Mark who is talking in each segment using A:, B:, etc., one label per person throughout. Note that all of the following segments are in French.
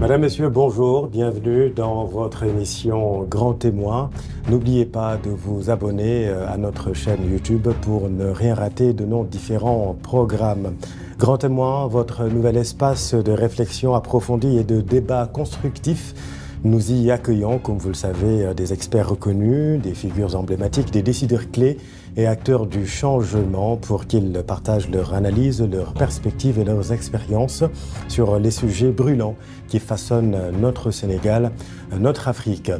A: Madame, Monsieur, bonjour, bienvenue dans votre émission Grand Témoin. N'oubliez pas de vous abonner à notre chaîne YouTube pour ne rien rater de nos différents programmes. Grand Témoin, votre nouvel espace de réflexion approfondie et de débat constructif. Nous y accueillons, comme vous le savez, des experts reconnus, des figures emblématiques, des décideurs clés et acteurs du changement pour qu'ils partagent leur analyse, leurs perspectives et leurs expériences sur les sujets brûlants qui façonnent notre Sénégal, notre Afrique.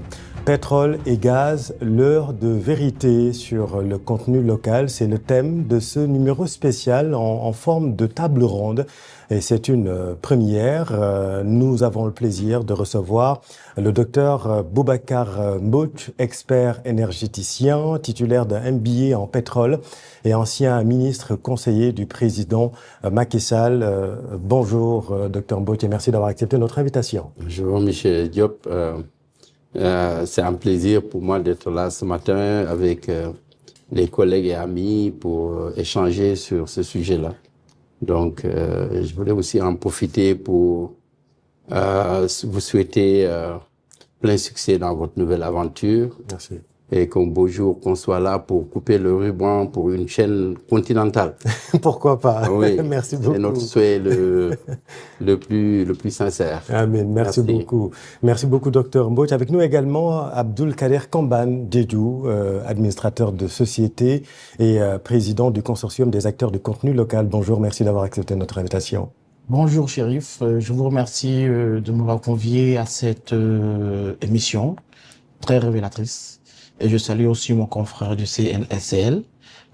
A: Pétrole et gaz, l'heure de vérité sur le contenu local, c'est le thème de ce numéro spécial en forme de table ronde. Et c'est une première. Nous avons le plaisir de recevoir le docteur Boubacar Mbodj, expert énergéticien, titulaire d'un MBA en pétrole et ancien ministre conseiller du président Macky Sall. Bonjour, docteur Mbodj, et merci d'avoir accepté notre invitation.
B: Bonjour, Michel Diop. C'est un plaisir pour moi d'être là ce matin avec les collègues et amis pour échanger sur ce sujet-là. Donc, je voulais aussi en profiter pour vous souhaiter plein succès dans votre nouvelle aventure.
A: Merci.
B: Et qu'un beau jour, qu'on soit là pour couper le ruban pour une chaîne continentale.
A: Pourquoi pas?
B: Oui.
A: Merci beaucoup.
B: C'est notre souhait le plus sincère.
A: Amen. Merci beaucoup. Merci beaucoup, docteur Mbodj. Avec nous également, Abdoul Kader Kamban Diédhiou, administrateur de société et président du consortium des acteurs du contenu local. Bonjour, merci d'avoir accepté notre invitation.
C: Bonjour, Chérif. Je vous remercie de m'avoir convié à cette émission très révélatrice. Et je salue aussi mon confrère du CNSL,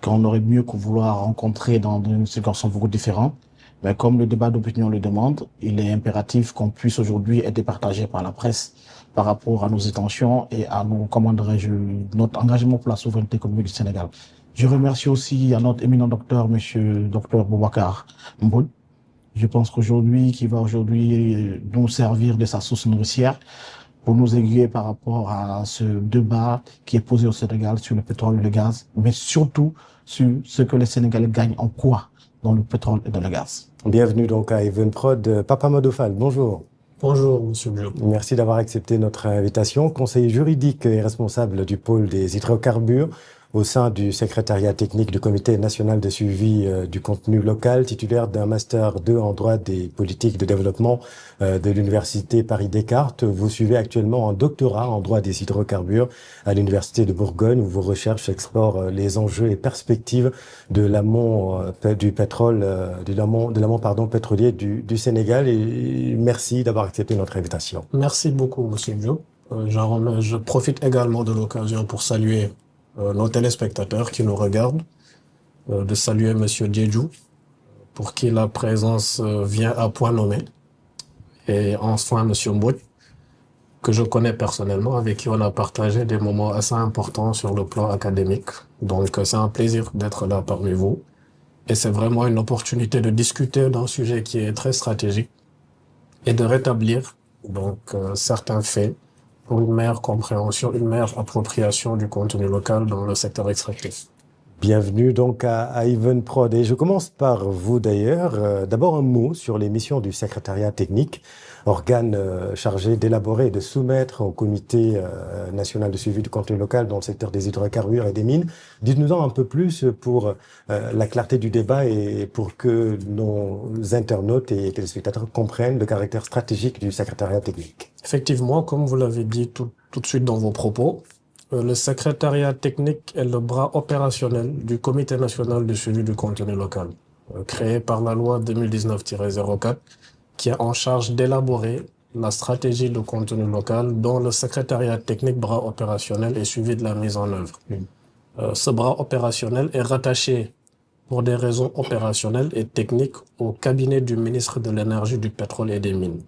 C: qu'on aurait mieux que vouloir rencontrer dans des situations beaucoup différentes. Mais comme le débat d'opinion le demande, il est impératif qu'on puisse aujourd'hui être partagé par la presse par rapport à nos intentions et à nos, comment dirais-je, notre engagement pour la souveraineté économique du Sénégal. Je remercie aussi à notre éminent docteur, monsieur docteur Boubacar Mbodj. Je pense qu'aujourd'hui, qui va aujourd'hui nous servir de sa source nourricière pour nous aiguiller par rapport à ce débat qui est posé au Sénégal sur le pétrole et le gaz, mais surtout sur ce que les Sénégalais gagnent en quoi dans le pétrole et dans le gaz.
A: Bienvenue donc à Evenprod. Papa Modofal, bonjour.
D: Bonjour, monsieur Diop.
A: Merci d'avoir accepté notre invitation. Conseiller juridique et responsable du pôle des hydrocarbures au sein du secrétariat technique du Comité national de suivi du contenu local, titulaire d'un Master 2 en droit des politiques de développement de l'Université Paris-Descartes. Vous suivez actuellement un doctorat en droit des hydrocarbures à l'Université de Bourgogne, où vos recherches explorent les enjeux et perspectives de l'amont du pétrole, de l'amont pétrolier du Sénégal. Et merci d'avoir accepté notre invitation.
D: Merci beaucoup, monsieur Diop. Je profite également de l'occasion pour saluer nos téléspectateurs qui nous regardent, de saluer monsieur Diédhiou, pour qui la présence vient à point nommé, et enfin monsieur Mbodj, que je connais personnellement, avec qui on a partagé des moments assez importants sur le plan académique. Donc c'est un plaisir d'être là parmi vous, et c'est vraiment une opportunité de discuter d'un sujet qui est très stratégique et de rétablir donc certains faits pour une meilleure compréhension, une meilleure appropriation du contenu local dans le secteur extractif.
A: Bienvenue donc à Evenprod. Et je commence par vous d'ailleurs. D'abord un mot sur les missions du secrétariat technique, organe chargé d'élaborer et de soumettre au comité national de suivi du contenu local dans le secteur des hydrocarbures et des mines. Dites-nous-en un peu plus pour la clarté du débat et pour que nos internautes et téléspectateurs comprennent le caractère stratégique du secrétariat technique.
D: Effectivement, comme vous l'avez dit tout de suite dans vos propos, le secrétariat technique est le bras opérationnel du Comité national de suivi du contenu local, créé par la loi 2019-04, qui est en charge d'élaborer la stratégie de contenu local dont le secrétariat technique bras opérationnel est suivi de la mise en œuvre. Ce bras opérationnel est rattaché pour des raisons opérationnelles et techniques au cabinet du ministre de l'Énergie, du Pétrole et des Mines.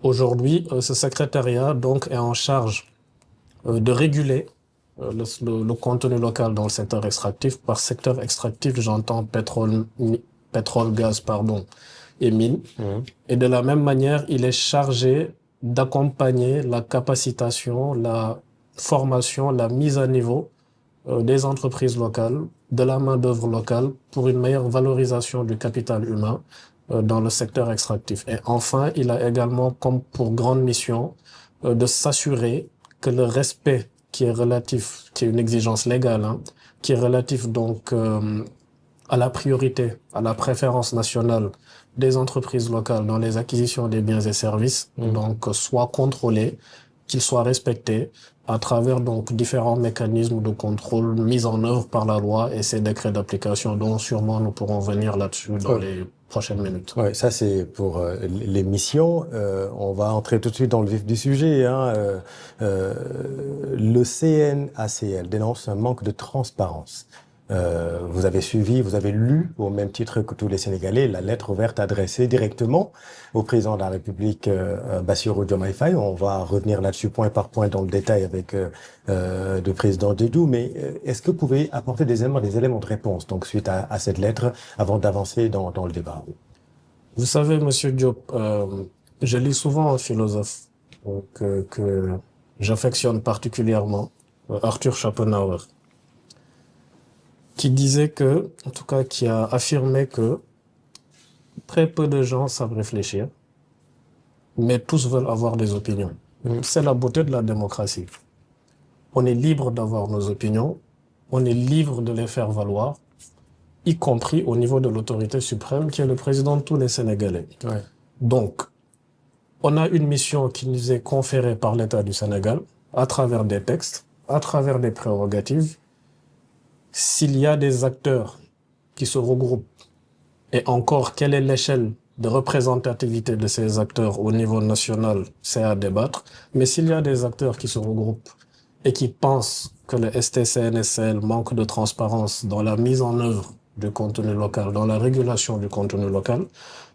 D: Aujourd'hui, ce secrétariat donc est en charge de réguler le contenu local dans le secteur extractif. Par secteur extractif, j'entends pétrole, gaz, et mines. Et de la même manière, il est chargé d'accompagner la capacitation, la formation, la mise à niveau des entreprises locales, de la main-d'œuvre locale pour une meilleure valorisation du capital humain, dans le secteur extractif. Et enfin, il a également comme pour grande mission de s'assurer que le respect qui est relatif, qui est une exigence légale, hein, qui est relatif donc à la priorité, à la préférence nationale des entreprises locales dans les acquisitions des biens et services, donc soit contrôlé, qu'il soit respecté à travers donc différents mécanismes de contrôle mis en œuvre par la loi et ses décrets d'application, dont sûrement nous pourrons venir là-dessus dans les prochaines minutes.
A: Oui, ça c'est pour les missions. On va entrer tout de suite dans le vif du sujet. Hein. Le CNACL dénonce un manque de transparence. Vous avez suivi, vous avez lu, au même titre que tous les Sénégalais, la lettre ouverte adressée directement au président de la République, Bassirou Diomaye Faye. On va revenir là-dessus point par point dans le détail avec le président Dédou. Mais est-ce que vous pouvez apporter des éléments de réponse donc suite à cette lettre avant d'avancer dans le débat?
D: Vous savez, Monsieur Diop, je lis souvent un philosophe que j'affectionne particulièrement, Arthur Schopenhauer, qui disait que, en tout cas, qui a affirmé que très peu de gens savent réfléchir, mais tous veulent avoir des opinions. C'est la beauté de la démocratie. On est libre d'avoir nos opinions, on est libre de les faire valoir, y compris au niveau de l'autorité suprême qui est le président de tous les Sénégalais.
A: Ouais.
D: Donc, on a une mission qui nous est conférée par l'État du Sénégal à travers des textes, à travers des prérogatives. S'il y a des acteurs qui se regroupent, et encore, quelle est l'échelle de représentativité de ces acteurs au niveau national, c'est à débattre. Mais s'il y a des acteurs qui se regroupent et qui pensent que le STCNSL manque de transparence dans la mise en œuvre du contenu local, dans la régulation du contenu local,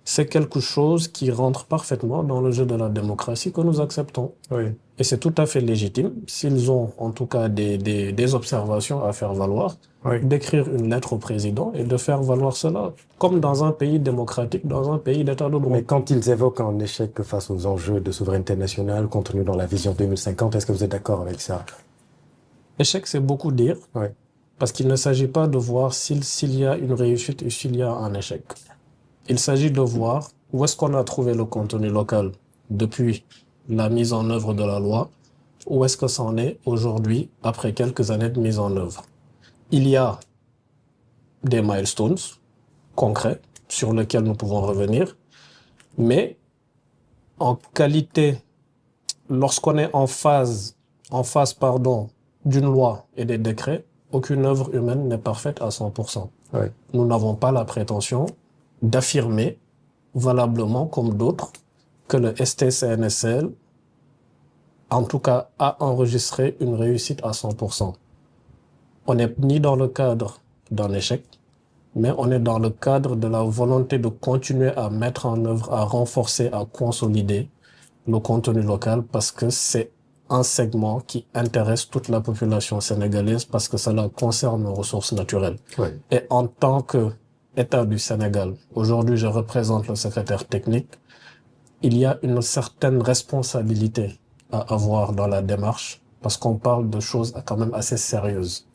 D: c'est quelque chose qui rentre parfaitement dans le jeu de la démocratie que nous acceptons.
A: Oui.
D: Et c'est tout à fait légitime, s'ils ont en tout cas des observations à faire valoir,
A: Oui.
D: d'écrire une lettre au président et de faire valoir cela, comme dans un pays démocratique, dans un pays d'état de droit.
A: Mais quand ils évoquent un échec face aux enjeux de souveraineté nationale contenus dans la vision 2050, est-ce que vous êtes d'accord avec ça?
D: Échec, c'est beaucoup dire,
A: Oui.
D: parce qu'il ne s'agit pas de voir s'il y a une réussite ou s'il y a un échec. Il s'agit de voir où est-ce qu'on a trouvé le contenu local depuis la mise en œuvre de la loi, où est-ce que ça en est aujourd'hui, après quelques années de mise en œuvre. Il y a des milestones concrets sur lesquels nous pouvons revenir, mais en qualité, lorsqu'on est en face, d'une loi et des décrets, aucune œuvre humaine n'est parfaite à 100%.
A: Oui.
D: Nous n'avons pas la prétention d'affirmer valablement, comme d'autres, que le STCNSL, en tout cas, a enregistré une réussite à 100%. On n'est ni dans le cadre d'un échec, mais on est dans le cadre de la volonté de continuer à mettre en œuvre, à renforcer, à consolider le contenu local, parce que c'est un segment qui intéresse toute la population sénégalaise, parce que cela concerne nos ressources naturelles.
A: Oui.
D: Et en tant que État du Sénégal, aujourd'hui je représente le secrétaire technique, il y a une certaine responsabilité à avoir dans la démarche, parce qu'on parle de choses quand même assez sérieuses,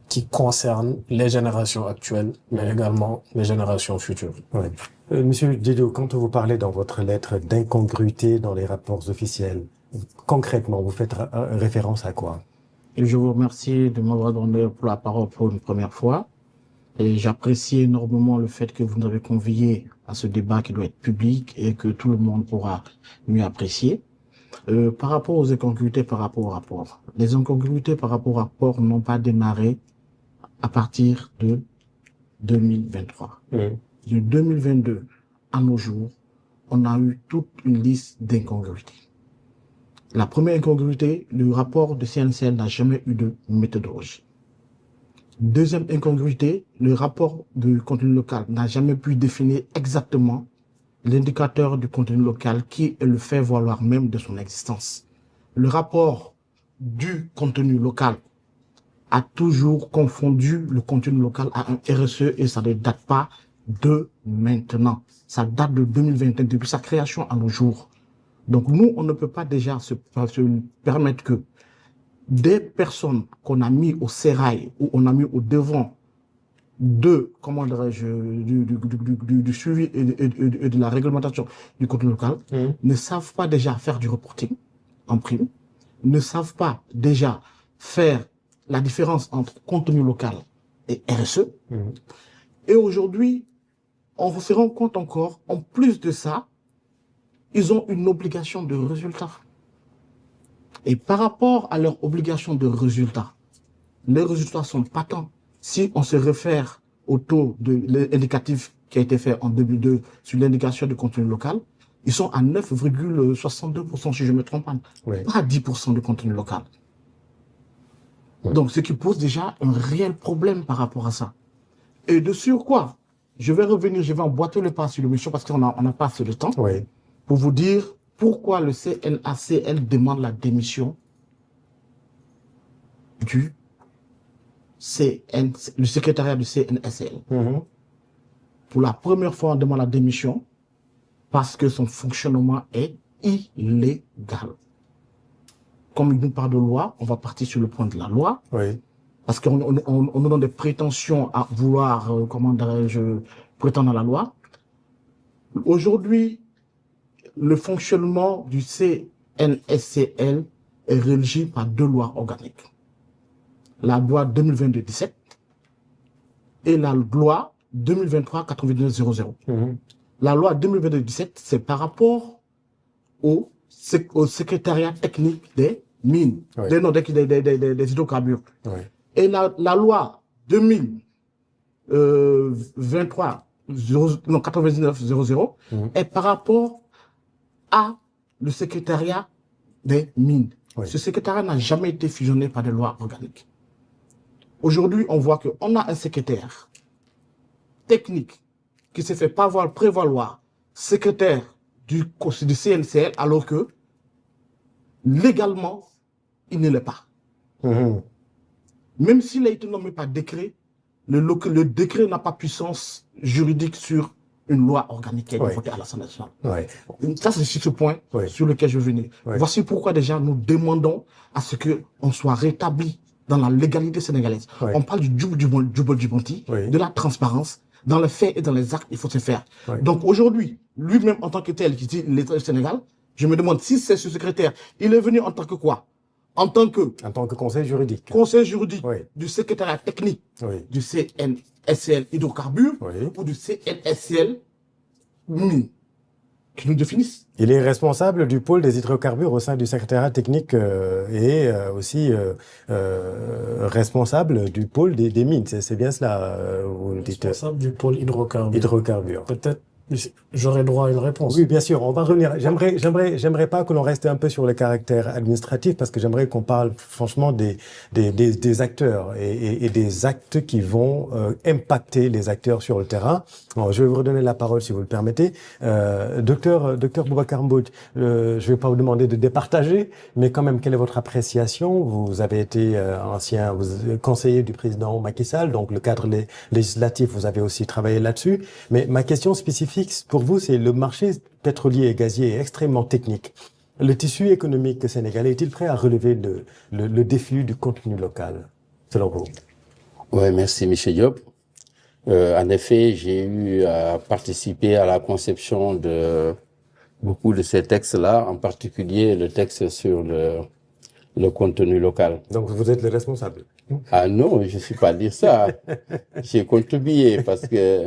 D: qui concernent les générations actuelles, mais également les générations futures.
A: Oui. Monsieur Dédou, quand vous parlez dans votre lettre d'incongruité dans les rapports officiels, concrètement, vous faites référence à quoi?
C: Et je vous remercie de m'avoir donné la parole pour une première fois. Et j'apprécie énormément le fait que vous nous avez conviés à ce débat qui doit être public et que tout le monde pourra mieux apprécier. Par rapport aux incongruités par rapport au rapport, les incongruités par rapport au rapport n'ont pas démarré à partir de 2023. De 2022 à nos jours, on a eu toute une liste d'incongruités. La première incongruité, le rapport de CNCL n'a jamais eu de méthodologie. Deuxième incongruité, le rapport du contenu local n'a jamais pu définir exactement l'indicateur du contenu local qui est le fait valoir même de son existence. Le rapport du contenu local a toujours confondu le contenu local à un RSE et ça ne date pas de maintenant. Ça date de 2021, depuis sa création à nos jours. Donc nous, on ne peut pas déjà se permettre que des personnes qu'on a mis au sérail ou on a mis au devant comment dirais-je, du suivi et de la réglementation du contenu local, ne savent pas déjà faire du reporting en prime, ne savent pas déjà faire la différence entre contenu local et RSE. Et aujourd'hui, on se rend compte encore, en plus de ça, ils ont une obligation de résultat. Et par rapport à leur obligation de résultat, les résultats sont patents. Si on se réfère au taux de l'indicatif qui a été fait en 2002 sur l'indication de contenu local, ils sont à 9,62% si je ne me trompe pas, pas à 10% de contenu local. Donc, ce qui pose déjà un réel problème par rapport à ça. Et de surcroît, je vais emboîter le pas sur l'émission parce qu'on n'a pas assez de temps pour vous dire pourquoi le CNACL demande la démission du le secrétariat du CNSL. Pour la première fois, on demande la démission parce que son fonctionnement est illégal. Comme il nous parle de loi, on va partir sur le point de la loi. Parce qu'on nous donne des prétentions à vouloir, prétendre à la loi. Aujourd'hui, le fonctionnement du CNSCL est régi par 2 lois organiques. La loi 2022-17 et la loi 2023-99-00. La loi 2022-17, c'est par rapport au secrétariat technique des mines, des hydrocarbures. Et la loi 2023-99-00 est par rapport à le secrétariat des mines. Ce secrétariat n'a jamais été fusionné par des lois organiques. Aujourd'hui, on voit qu'on a un secrétaire technique qui s'est fait prévaloir secrétaire du CNCL alors que légalement, il ne l'est pas. Même s'il a été nommé par décret, le décret n'a pas puissance juridique sur une loi organique qui a été votée à l'Assemblée nationale. Ça, c'est sur ce point sur lequel je venais. Voici pourquoi déjà nous demandons à ce qu'on soit rétabli dans la légalité sénégalaise. On parle du Djibouti, de la transparence. Dans les faits et dans les actes, il faut se faire. Donc aujourd'hui, lui-même en tant que tel, qui dit l'État du Sénégal, je me demande si c'est ce secrétaire, il est venu en tant que quoi? En tant que
A: conseil juridique.
C: Conseil juridique du secrétariat technique du CNSCL hydrocarbures ou du CNSCL mine, qui nous définissent.
A: Il est responsable du pôle des hydrocarbures au sein du secrétariat technique et aussi responsable du pôle des mines. C'est bien cela, vous le dites.
D: Responsable du pôle hydrocarbures. Peut-être j'aurais droit à une réponse.
A: Oui, bien sûr, on va revenir. J'aimerais pas que l'on reste un peu sur le caractère administratif parce que j'aimerais qu'on parle franchement des acteurs et des actes qui vont impacter les acteurs sur le terrain. Bon, je vais vous redonner la parole si vous le permettez. Docteur Boubacar Mbodj, je vais pas vous demander de départager, mais quand même, quelle est votre appréciation? Vous avez été ancien conseiller du président Macky Sall, donc le cadre législatif, vous avez aussi travaillé là-dessus. Mais ma question spécifique pour vous, c'est le marché pétrolier et gazier est extrêmement technique. Le tissu économique sénégalais est-il prêt à relever le défi du contenu local, selon vous?
B: Oui, merci, M. Diop. En effet, j'ai eu à participer à la conception de beaucoup de ces textes-là, en particulier le texte sur le contenu local.
A: Donc, vous êtes le responsable?
B: Ah non, je ne suis pas dire ça. J'ai contribué parce que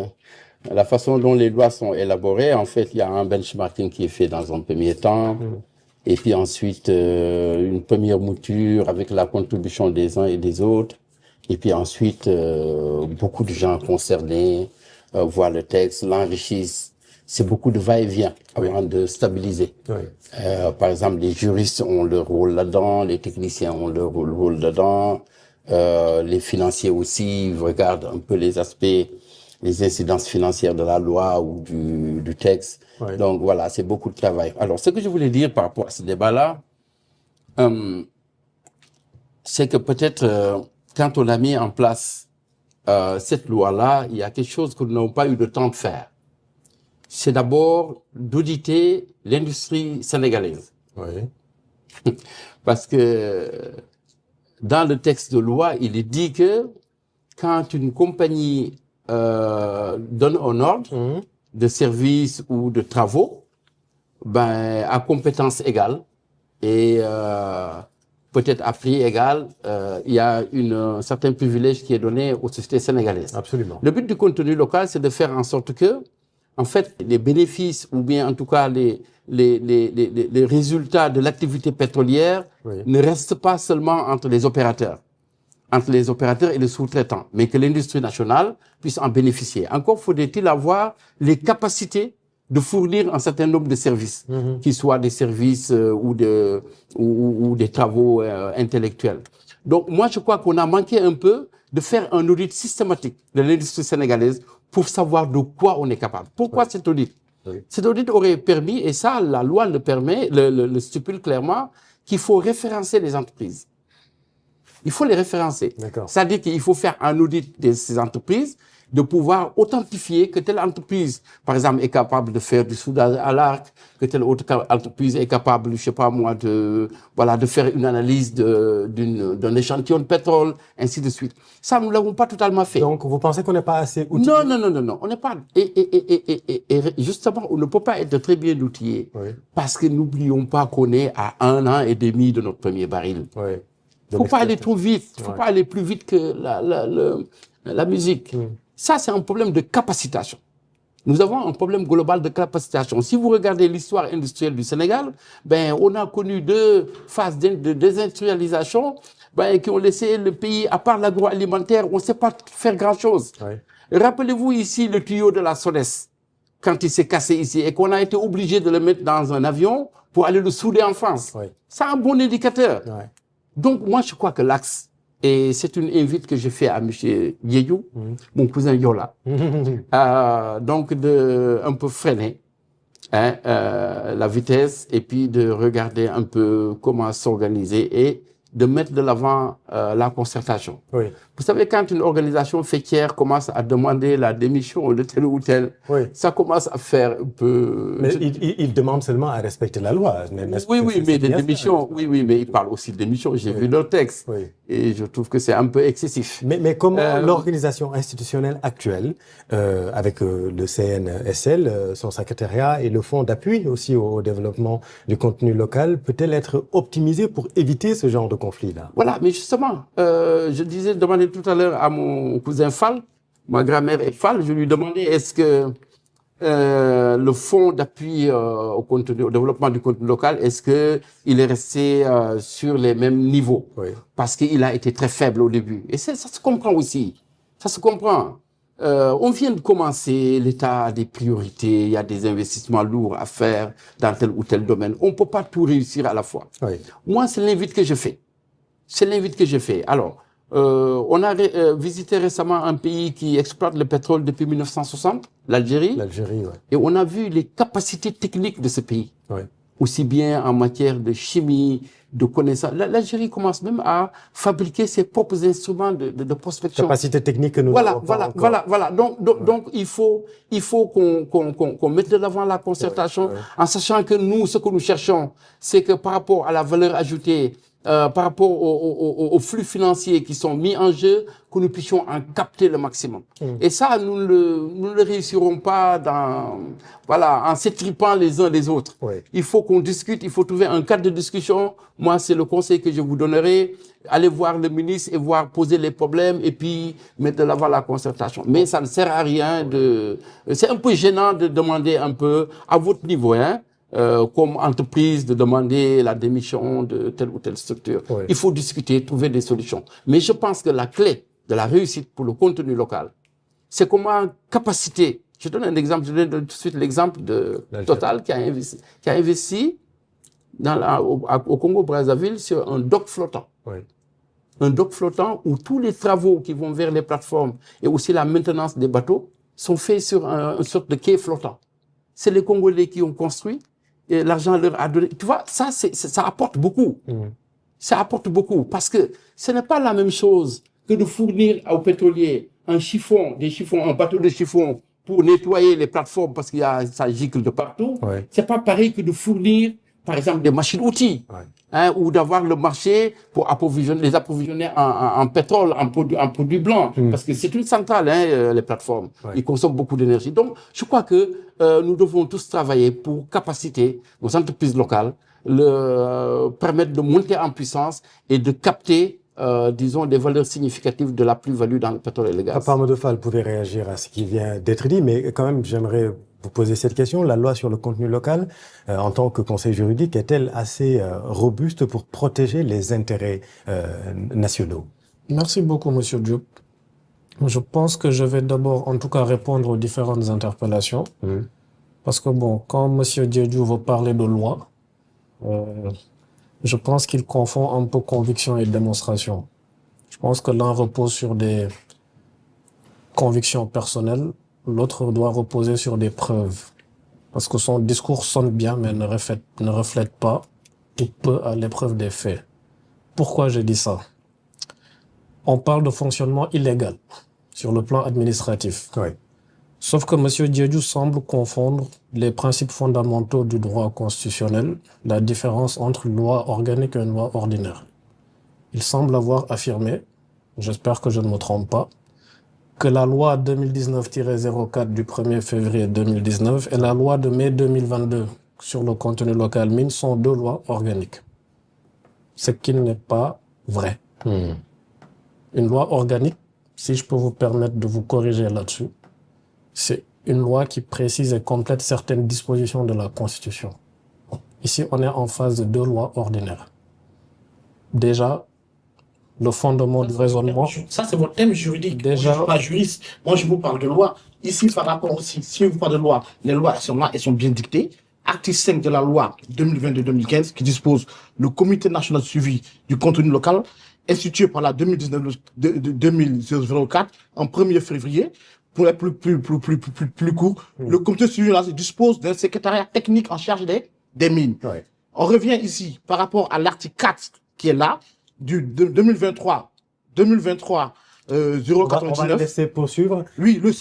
B: la façon dont les lois sont élaborées, en fait, il y a un benchmarking qui est fait dans un premier temps, et puis ensuite une première mouture avec la contribution des uns et des autres, et puis ensuite beaucoup de gens concernés voient le texte, l'enrichissent. C'est beaucoup de va-et-vient avant de stabiliser. Par exemple, les juristes ont leur rôle là-dedans, les techniciens ont leur rôle là-dedans, les financiers aussi regardent un peu les aspects, les incidences financières de la loi ou du texte. Donc voilà, c'est beaucoup de travail. Alors, ce que je voulais dire par rapport à ce débat-là, c'est que peut-être quand on a mis en place cette loi-là, il y a quelque chose que nous n'avons pas eu le temps de faire. C'est d'abord d'auditer l'industrie sénégalaise. Parce que dans le texte de loi, il est dit que quand une compagnie donne un ordre de service ou de travaux, ben, à compétence égale et peut-être à prix égal, il y a un certain privilège qui est donné aux sociétés sénégalaises.
A: Absolument.
B: Le but du contenu local, c'est de faire en sorte que, en fait, les bénéfices ou bien en tout cas les résultats de l'activité pétrolière ne restent pas seulement entre les opérateurs et les sous-traitants, mais que l'industrie nationale puisse en bénéficier. Encore faudrait-il avoir les capacités de fournir un certain nombre de services, qu'ils soient des services ou des travaux intellectuels. Donc moi, je crois qu'on a manqué un peu de faire un audit systématique de l'industrie sénégalaise pour savoir de quoi on est capable. Pourquoi cet audit? Cet audit aurait permis, et ça, la loi le permet, le stipule clairement, qu'il faut référencer les entreprises. Il faut les référencer. C'est-à-dire qu'il faut faire un audit de ces entreprises, de pouvoir authentifier que telle entreprise, par exemple, est capable de faire du soudage à l'arc, que telle autre entreprise est capable, je sais pas moi, de faire une analyse d'un échantillon de pétrole, ainsi de suite. Ça, nous l'avons pas totalement fait.
A: Donc, vous pensez qu'on n'est pas assez outillé?
B: Non, on n'est pas, et justement, on ne peut pas être très bien outillé. Parce que n'oublions pas qu'on est à 1 an et demi de notre premier baril. Faut pas aller trop vite. Faut pas aller plus vite que la musique. Ça, c'est un problème de capacitation. Nous avons un problème global de capacitation. Si vous regardez l'histoire industrielle du Sénégal, ben, on a connu 2 phases de désindustrialisation, ben, qui ont laissé le pays, à part l'agroalimentaire, on ne sait pas faire grand-chose. Rappelez-vous ici le tuyau de la SONES, quand il s'est cassé ici, et qu'on a été obligé de le mettre dans un avion pour aller le souder en France. C'est un bon indicateur. Donc, moi, je crois que l'axe, et c'est une invite que je fais à M. Yeyou, mon cousin Yola, donc de un peu freiner la vitesse et puis de regarder un peu comment s'organiser et de mettre de l'avant la concertation. Vous savez, quand une organisation fêtière commence à demander la démission de tel ou tel, ça commence à faire un peu...
A: Mais il demande seulement à respecter la loi.
B: Oui, mais des démissions, mais il parle aussi de démissions. J'ai vu leur texte et je trouve que c'est un peu excessif.
A: Mais comment l'organisation institutionnelle actuelle, avec le CNSL, son secrétariat et le fonds d'appui aussi au développement du contenu local, peut-elle être optimisée pour éviter ce genre de conflit-là?
B: Voilà, mais justement, je disais, demander tout à l'heure à mon cousin Fall, ma grand-mère est Fall, je lui demandais est-ce que le fonds d'appui au développement du contenu local, est-ce que il est resté sur les mêmes niveaux? Parce qu'il a été très faible au début. Et ça se comprend aussi. Ça se comprend. On vient de commencer, l'État a des priorités, il y a des investissements lourds à faire dans tel ou tel domaine. On ne peut pas tout réussir à la fois. Moi, c'est l'invite que je fais. Alors, on a visité récemment un pays qui exploite le pétrole depuis 1960, l'Algérie. Et on a vu les capacités techniques de ce pays. Aussi bien en matière de chimie, de connaissances. L'Algérie commence même à fabriquer ses propres instruments de prospection.
A: Capacité technique que nous
B: avons pas encore. Voilà. Donc, il faut qu'on mette de l'avant la concertation, en sachant que nous, ce que nous cherchons, c'est que par rapport à la valeur ajoutée, par rapport aux flux financiers qui sont mis en jeu, que nous puissions en capter le maximum. Et ça, nous ne le réussirons pas en s'étripant les uns les autres. Il faut qu'on discute, il faut trouver un cadre de discussion. Moi, c'est le conseil que je vous donnerai. Allez voir le ministre et poser les problèmes et puis mettre de l'avant la concertation. Mais ça ne sert à rien c'est un peu gênant de demander un peu à votre niveau, comme entreprise, de demander la démission de telle ou telle structure. Il faut discuter, trouver des solutions. Mais je pense que la clé de la réussite pour le contenu local, c'est comment capacité. Je donne un exemple, je donne tout de suite l'exemple de Total qui a investi au Congo-Brazzaville sur un dock flottant. Un dock flottant où tous les travaux qui vont vers les plateformes et aussi la maintenance des bateaux sont faits sur une sorte de quai flottant. C'est les Congolais qui ont construit. Et l'argent leur a donné. Tu vois, ça apporte beaucoup. Ça apporte beaucoup. Parce que ce n'est pas la même chose que de fournir aux pétroliers un bateau de chiffon pour nettoyer les plateformes parce ça gicle de partout. C'est pas pareil que de fournir par exemple, des machines-outils, ou d'avoir le marché pour les approvisionner en pétrole, en produits blancs, parce que c'est une centrale, les plateformes. Ils consomment beaucoup d'énergie. Donc, je crois que nous devons tous travailler pour capaciter nos entreprises locales, permettre de monter en puissance et de capter, disons, des valeurs significatives de la plus-value dans le pétrole et le gaz.
A: Papa Amadou Fall pouvait réagir à ce qui vient d'être dit, mais quand même, j'aimerais vous poser cette question. La loi sur le contenu local, en tant que conseil juridique, est-elle assez robuste pour protéger les intérêts nationaux?
D: Merci beaucoup, Monsieur Diop. Je pense que je vais d'abord, en tout cas, répondre aux différentes interpellations. Parce que bon, quand Monsieur Diédiou veut parler de loi, je pense qu'il confond un peu conviction et démonstration. Je pense que l'un repose sur des convictions personnelles, l'autre doit reposer sur des preuves. Parce que son discours sonne bien, mais ne reflète pas ou peu à l'épreuve des faits. Pourquoi je dis ça? On parle de fonctionnement illégal sur le plan administratif. Sauf que M. Diédiou semble confondre les principes fondamentaux du droit constitutionnel, la différence entre une loi organique et une loi ordinaire. Il semble avoir affirmé, j'espère que je ne me trompe pas, que la loi 2019-04 du 1er février 2019 et la loi de mai 2022 sur le contenu local mine sont deux lois organiques. Ce qui n'est pas vrai. Une loi organique, si je peux vous permettre de vous corriger là-dessus, c'est une loi qui précise et complète certaines dispositions de la Constitution. Ici, on est en phase de deux lois ordinaires. Déjà, le fondement du raisonnement...
C: Ça, c'est votre thème juridique.
D: Déjà,
C: moi, je ne suis pas juriste. Moi, je vous parle de loi. Ici, par rapport aussi, si vous parlez de loi, les lois, elles sont là, elles sont bien dictées. Article 5 de la loi 2022-2015 qui dispose le Comité national de suivi du contenu local, institué par la 2019-2004 en 1er février. Pour être plus court, le comité de suivi dispose d'un secrétariat technique en charge des mines. On revient ici par rapport à l'article 4 qui est là, du 2023 099.
A: On va le laisser poursuivre.
C: Oui, le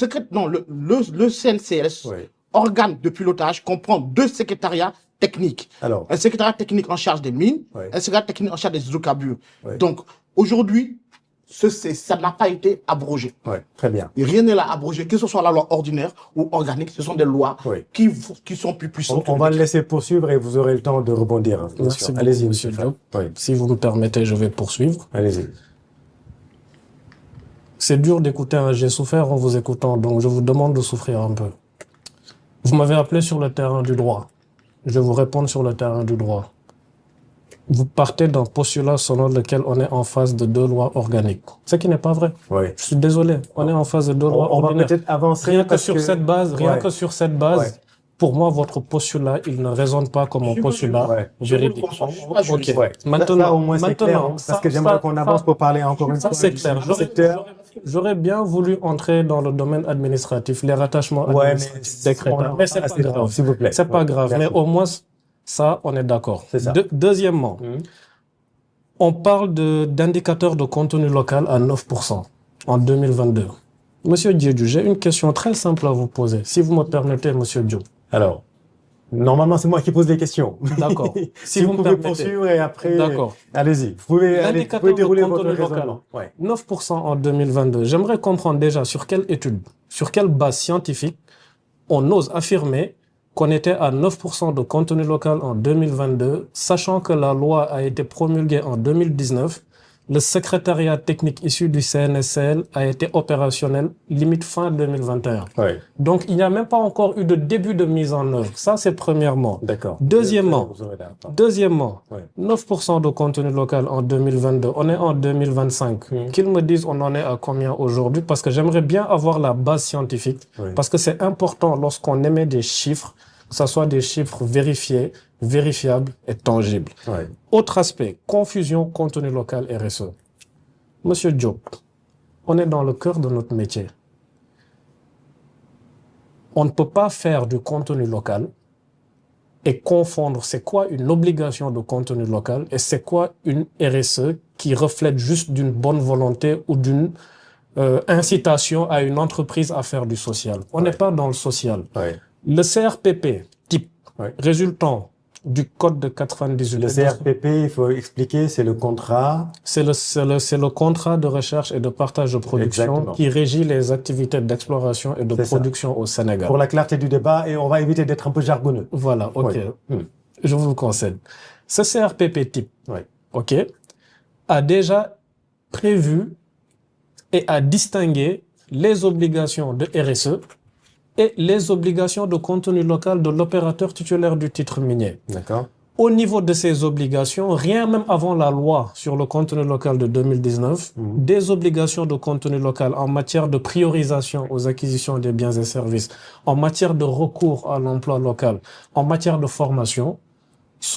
C: CNCS, organe de pilotage, comprend deux secrétariats techniques.
A: Alors,
C: un secrétariat technique en charge des mines, un secrétariat technique en charge des hydrocarbures. Donc, aujourd'hui, ça n'a pas été abrogé.
A: Très bien.
C: Et rien n'est là abrogé, que ce soit la loi ordinaire ou organique, ce sont des lois qui sont plus puissantes.
A: On va le laisser poursuivre et vous aurez le temps de rebondir.
D: Merci beaucoup,
A: allez-y,
D: Monsieur Diop. Si vous me permettez, je vais poursuivre.
A: Allez-y.
D: C'est dur d'écouter un j'ai souffert en vous écoutant, donc je vous demande de souffrir un peu. Vous m'avez appelé sur le terrain du droit. Je vais vous répondre sur le terrain du droit. Vous partez d'un postulat selon lequel on est en phase de deux lois organiques. Ce qui n'est pas vrai. Je suis désolé. On est en phase de deux lois ordinaires.
A: On va peut-être avancer.
D: Rien que sur cette base, pour moi, votre postulat, il ne résonne pas comme un postulat juridique.
A: Maintenant, au moins, c'est clair, parce que j'aimerais qu'on avance pour parler encore une fois.
D: C'est clair. J'aurais bien voulu entrer dans le domaine administratif, les rattachements administratifs décrétables. Mais c'est pas grave.
A: S'il vous plaît.
D: C'est pas grave. Mais au moins, ça, on est d'accord. Deuxièmement, on parle d'indicateurs de contenu local à 9% en 2022. Monsieur Diédiou, j'ai une question très simple à vous poser, si vous me permettez, Monsieur Diop.
A: Alors, normalement, c'est moi qui pose les questions.
D: D'accord.
A: Si vous pouvez poursuivre et après, allez-y. Vous pouvez dérouler votre raisonnement.
D: 9% en 2022. J'aimerais comprendre déjà sur quelle étude, sur quelle base scientifique on ose affirmer qu'on était à 9% de contenu local en 2022, sachant que la loi a été promulguée en 2019, le secrétariat technique issu du CNSL a été opérationnel limite fin 2021. Donc, il n'y a même pas encore eu de début de mise en œuvre. Ça, c'est premièrement.
A: D'accord.
D: Deuxièmement, 9% de contenu local en 2022. On est en 2025. Qu'ils me disent on en est à combien aujourd'hui, parce que j'aimerais bien avoir la base scientifique, parce que c'est important lorsqu'on émet des chiffres, que ce soit des chiffres vérifiés, vérifiables et tangibles. Autre aspect, confusion, contenu local, RSE. Monsieur Diop, on est dans le cœur de notre métier. On ne peut pas faire du contenu local et confondre c'est quoi une obligation de contenu local et c'est quoi une RSE qui reflète juste d'une bonne volonté ou d'une incitation à une entreprise à faire du social. On n'est pas dans le social. Le CRPP, type résultant du code de 98.
A: Le CRPP, il faut expliquer, c'est le contrat.
D: C'est le contrat de recherche et de partage de production
A: Exactement.
D: qui régit les activités d'exploration et de
A: C'est
D: production au Sénégal.
A: Pour la clarté du débat, et on va éviter d'être un peu jargonneux.
D: Voilà, ok.
A: Oui.
D: Je vous le concède. Ce CRPP type,
A: Oui.
D: ok, a déjà prévu et a distingué les obligations de RSE et les obligations de contenu local de l'opérateur titulaire du titre minier.
A: D'accord.
D: Au niveau de ces obligations, rien même avant la loi sur le contenu local de 2019, des obligations de contenu local en matière de priorisation aux acquisitions des biens et services, en matière de recours à l'emploi local, en matière de formation,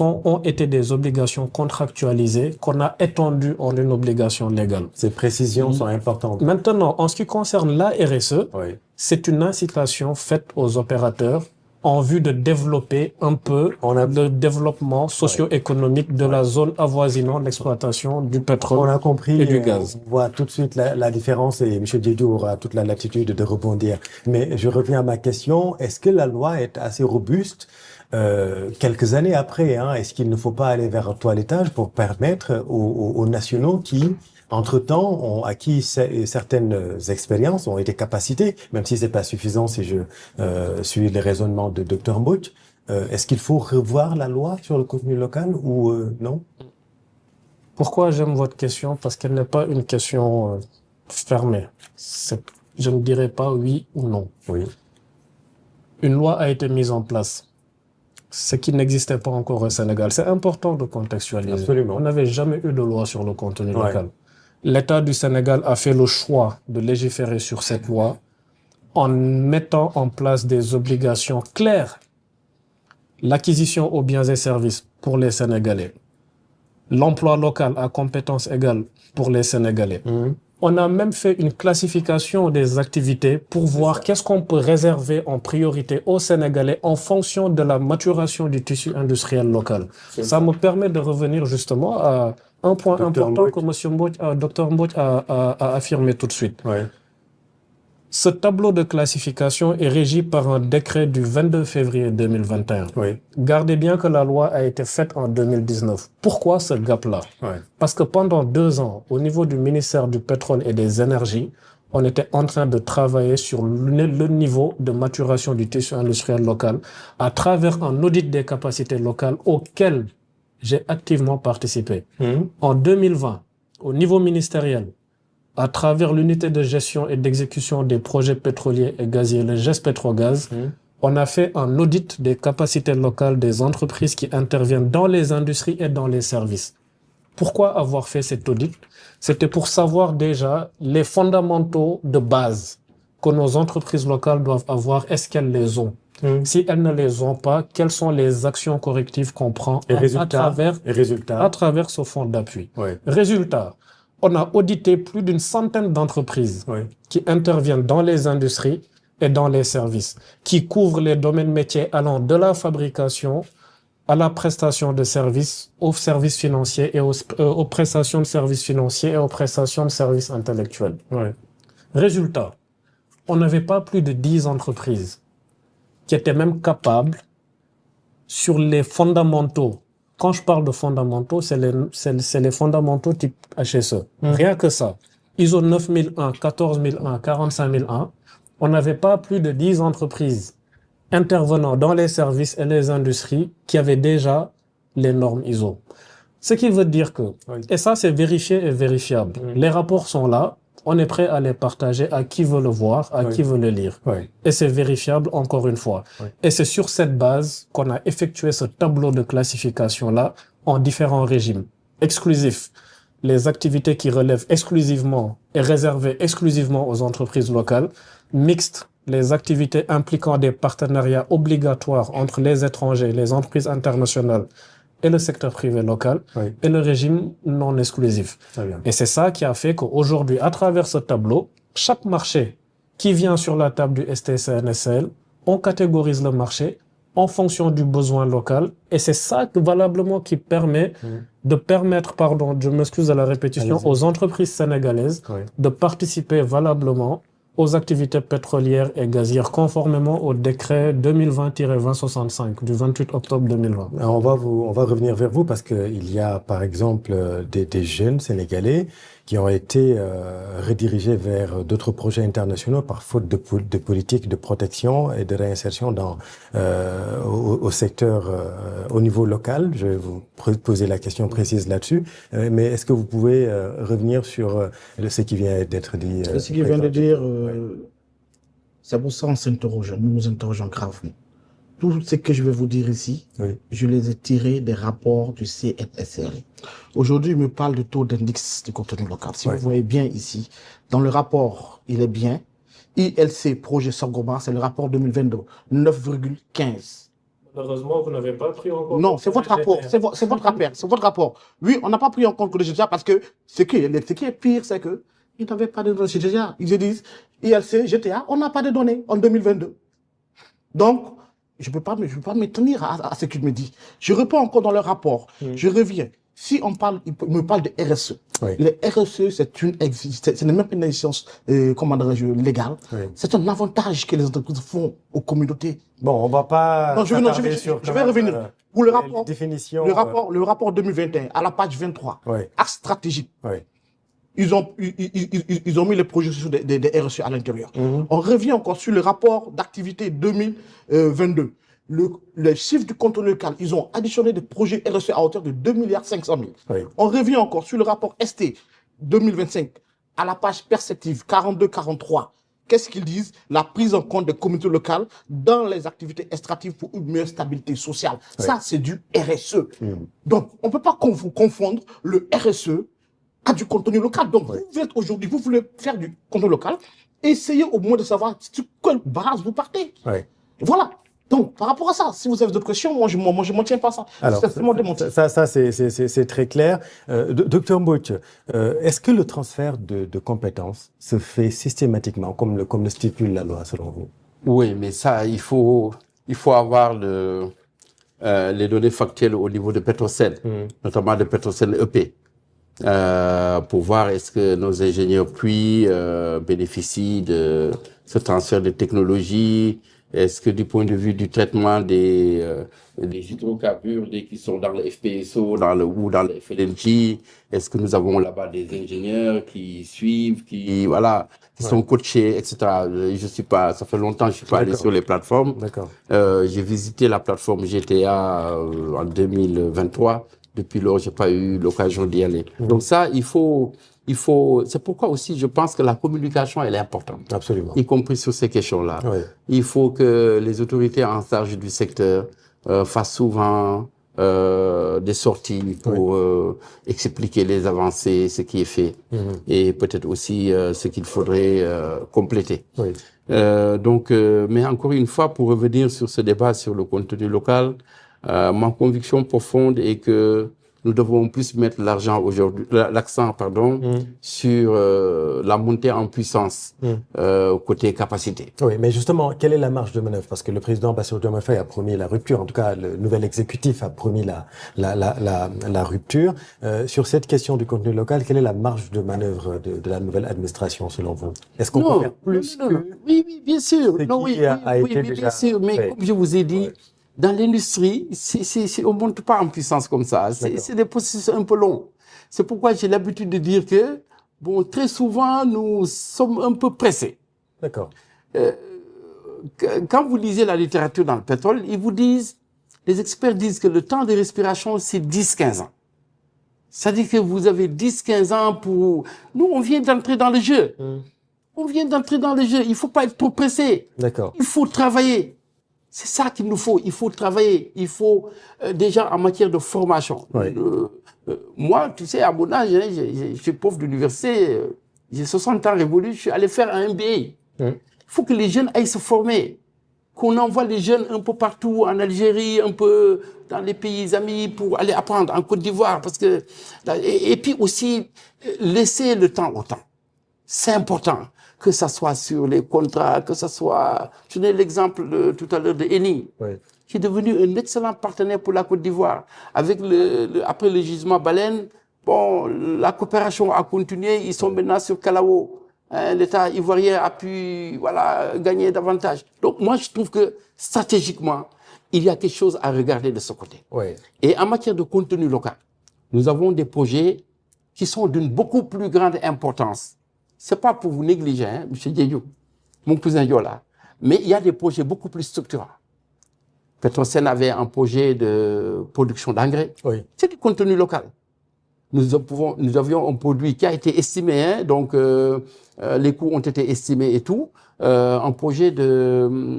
D: ont été des obligations contractualisées qu'on a étendues en une obligation légale.
A: Ces précisions sont importantes.
D: Maintenant, en ce qui concerne la RSE,
A: Oui.
D: c'est une incitation faite aux opérateurs en vue de développer un peu le développement socio-économique de la zone avoisinant l'exploitation du pétrole
A: On a compris
D: et du gaz.
A: On voit tout de suite la différence et M. Diédhiou aura toute la latitude de rebondir. Mais je reviens à ma question. Est-ce que la loi est assez robuste quelques années après, est-ce qu'il ne faut pas aller vers un toilettage pour permettre aux nationaux qui, entre-temps, ont acquis certaines expériences, ont été capacités, même si c'est pas suffisant si je suis les raisonnements de Dr Mbouch, est-ce qu'il faut revoir la loi sur le contenu local ou non?
D: Pourquoi j'aime votre question? Parce qu'elle n'est pas une question fermée. Je ne dirais pas oui ou non.
A: Oui.
D: Une loi a été mise en place, ce qui n'existait pas encore au Sénégal. C'est important de contextualiser.
A: Absolument.
D: On n'avait jamais eu de loi sur le contenu local. L'État du Sénégal a fait le choix de légiférer sur cette loi en mettant en place des obligations claires. L'acquisition aux biens et services pour les Sénégalais. L'emploi local à compétences égales pour les Sénégalais. On a même fait une classification des activités pour voir qu'est-ce qu'on peut réserver en priorité aux Sénégalais en fonction de la maturation du tissu industriel local. Ça me permet de revenir justement à un point important que Dr Mbouch a affirmé tout de suite.
A: Ouais.
D: Ce tableau de classification est régi par un décret du 22 février 2021.
A: Oui.
D: Gardez bien que la loi a été faite en 2019. Pourquoi ce gap-là? Parce que pendant 2 ans, au niveau du ministère du Pétrole et des Énergies, on était en train de travailler sur le niveau de maturation du tissu industriel local à travers un audit des capacités locales auquel j'ai activement participé. En 2020, au niveau ministériel, à travers l'unité de gestion et d'exécution des projets pétroliers et gaziers, le GES Pétrogaz, on a fait un audit des capacités locales des entreprises qui interviennent dans les industries et dans les services. Pourquoi avoir fait cet audit? C'était pour savoir déjà les fondamentaux de base que nos entreprises locales doivent avoir. Est-ce qu'elles les ont? Si elles ne les ont pas, quelles sont les actions correctives qu'on prend à travers ce fonds d'appui? Résultat, on a audité plus d'une centaine d'entreprises qui interviennent dans les industries et dans les services, qui couvrent les domaines métiers allant de la fabrication à la prestation de services, aux services financiers et aux prestations de services financiers et aux prestations de services intellectuels. Résultat, on n'avait pas plus de 10 entreprises qui étaient même capables, sur les fondamentaux. Quand je parle de fondamentaux, c'est les fondamentaux type HSE. Rien que ça. ISO 9001, 14001, 45001, on n'avait pas plus de 10 entreprises intervenant dans les services et les industries qui avaient déjà les normes ISO. Ce qui veut dire que, et ça c'est vérifié et vérifiable, les rapports sont là, on est prêt à les partager à qui veut le voir, à qui veut le lire. Et c'est vérifiable encore une fois. Et c'est sur cette base qu'on a effectué ce tableau de classification-là en différents régimes. Exclusifs, les activités qui relèvent exclusivement et réservées exclusivement aux entreprises locales. Mixtes, les activités impliquant des partenariats obligatoires entre les étrangers, les entreprises internationales et le secteur privé local, et le régime non exclusif. Et c'est ça qui a fait qu'aujourd'hui, à travers ce tableau, chaque marché qui vient sur la table du STCNSL, on catégorise le marché en fonction du besoin local, et c'est ça valablement qui permet de permettre, je m'excuse de la répétition, aux entreprises sénégalaises de participer valablement aux activités pétrolières et gazières conformément au décret 2020-2065 du 28 octobre 2020.
A: Alors, on va revenir vers vous parce qu'il y a par exemple des jeunes Sénégalais qui ont été redirigés vers d'autres projets internationaux par faute de politique de protection et de réinsertion au secteur, au niveau local. Je vais vous poser la question précise là-dessus. Mais est-ce que vous pouvez revenir sur ce qui vient d'être dit?
C: Ce qui vient de dire, c'est pour ça qu'on s'interroge, nous nous interrogeons gravement. Tout ce que je vais vous dire ici, je les ai tirés des rapports du CNSL. Aujourd'hui, il me parle du taux d'index du contenu local. Si vous voyez bien ici, dans le rapport, il est bien. ILC, projet Sangoma, c'est le rapport 2022, 9,15.
D: Malheureusement, vous n'avez pas pris en compte.
C: Non, c'est votre rapport, c'est votre rapport. Oui, on n'a pas pris en compte le GTA parce que ce qui est pire, c'est que ils n'avaient pas de données sur GTA. Ils disent, ILC, GTA, on n'a pas de données en 2022. Donc, je ne peux pas me tenir à ce qu'il me dit. Je réponds encore dans le rapport. Je reviens. Si on parle, il me parle de RSE. Le RSE, c'est même une exigence, comment dirais-je, légale. C'est un avantage que les entreprises font aux communautés.
A: Bon, on va pas.
C: Non, je vais revenir. Pour le rapport,
A: définition,
C: le rapport 2021, à la page 23, axe stratégique. Ils ont mis les projets sociaux des RSE à l'intérieur. On revient encore sur le rapport d'activité 2022. Le chiffre du contenu local, ils ont additionné des projets RSE à hauteur de 2,5 milliards. On revient encore sur le rapport ST 2025 à la page perceptive 42-43. Qu'est-ce qu'ils disent? La prise en compte des communautés locales dans les activités extractives pour une meilleure stabilité sociale. Ça, c'est du RSE. Donc, on ne peut pas confondre le RSE à du contenu local. Donc, vous êtes aujourd'hui, vous voulez faire du contenu local, essayez au moins de savoir sur quelle base vous partez. Voilà. Donc, par rapport à ça, si vous avez d'autres questions, moi, je ne m'en tiens pas à ça.
A: Alors, ça c'est très clair. Docteur Mbouch, est-ce que le transfert de compétences se fait systématiquement, comme le stipule la loi, selon vous?
B: Oui, mais ça, il faut avoir les données factuelles au niveau de Petrosen, notamment de Petrosen EP. Pour voir est-ce que nos ingénieurs puits bénéficient de ce transfert de technologie. Est-ce que du point de vue du traitement des hydrocarbures, qui sont dans le FPSO, ou dans le FLNG, est-ce que nous avons là-bas des ingénieurs qui suivent, qui sont coachés, etc. Je suis pas, ça fait longtemps que je suis pas allé sur les plateformes. J'ai visité la plateforme GTA en 2023. Depuis lors, j'ai pas eu l'occasion d'y aller. Donc ça, c'est pourquoi aussi je pense que la communication, elle est importante.
A: Absolument.
B: Y compris sur ces questions-là. Il faut que les autorités en charge du secteur fassent souvent des sorties pour expliquer les avancées, ce qui est fait, et peut-être aussi ce qu'il faudrait compléter. Mais encore une fois, pour revenir sur ce débat sur le contenu local, ma conviction profonde est que nous devons plus mettre l'accent sur la montée en puissance côté capacité.
A: Oui, mais justement, quelle est la marge de manœuvre? Parce que le président Bassirou Diomaye Faye a promis la rupture, en tout cas le nouvel exécutif a promis la rupture. Sur cette question du contenu local, quelle est la marge de manœuvre de la nouvelle administration selon vous? Est-ce qu'on peut faire plus que
B: Oui, bien sûr.
A: Bien
B: sûr. Mais comme je vous ai dit, dans l'industrie, on ne monte pas en puissance comme ça. C'est des processus un peu longs. C'est pourquoi j'ai l'habitude de dire que, très souvent, nous sommes un peu pressés.
A: D'accord.
B: Quand vous lisez la littérature dans le pétrole, les experts disent que le temps de respiration, c'est 10-15 ans. C'est-à-dire que vous avez 10-15 ans pour... Nous, on vient d'entrer dans le jeu. On vient d'entrer dans le jeu. Il ne faut pas être trop pressé.
A: D'accord.
B: Il faut travailler. C'est ça qu'il nous faut. Il faut travailler. Il faut, déjà, en matière de formation. Moi, tu sais, à mon âge, je suis prof d'université, j'ai 60 ans révolu, je suis allé faire un MBA. Il faut que les jeunes aillent se former. Qu'on envoie les jeunes un peu partout, en Algérie, un peu dans les pays amis, pour aller apprendre en Côte d'Ivoire. Et puis aussi, laisser le temps au temps. C'est important. Que ça soit sur les contrats, que ça soit... Je donnais l'exemple tout à l'heure de Eni, qui est devenu un excellent partenaire pour la Côte d'Ivoire. Après le gisement baleine, la coopération a continué. Ils sont maintenant sur Kalao, l'État ivoirien a pu gagner davantage. Donc moi, je trouve que stratégiquement, il y a quelque chose à regarder de ce côté.
A: Oui.
B: Et en matière de contenu local, nous avons des projets qui sont d'une beaucoup plus grande importance. C'est pas pour vous négliger, hein, M. Diédiou, mon cousin Yola, mais il y a des projets beaucoup plus structurants. Petrosen avait un projet de production d'engrais.
A: Oui.
B: C'est du contenu local. Nous avions un produit qui a été estimé, hein, donc les coûts ont été estimés et tout. Un projet de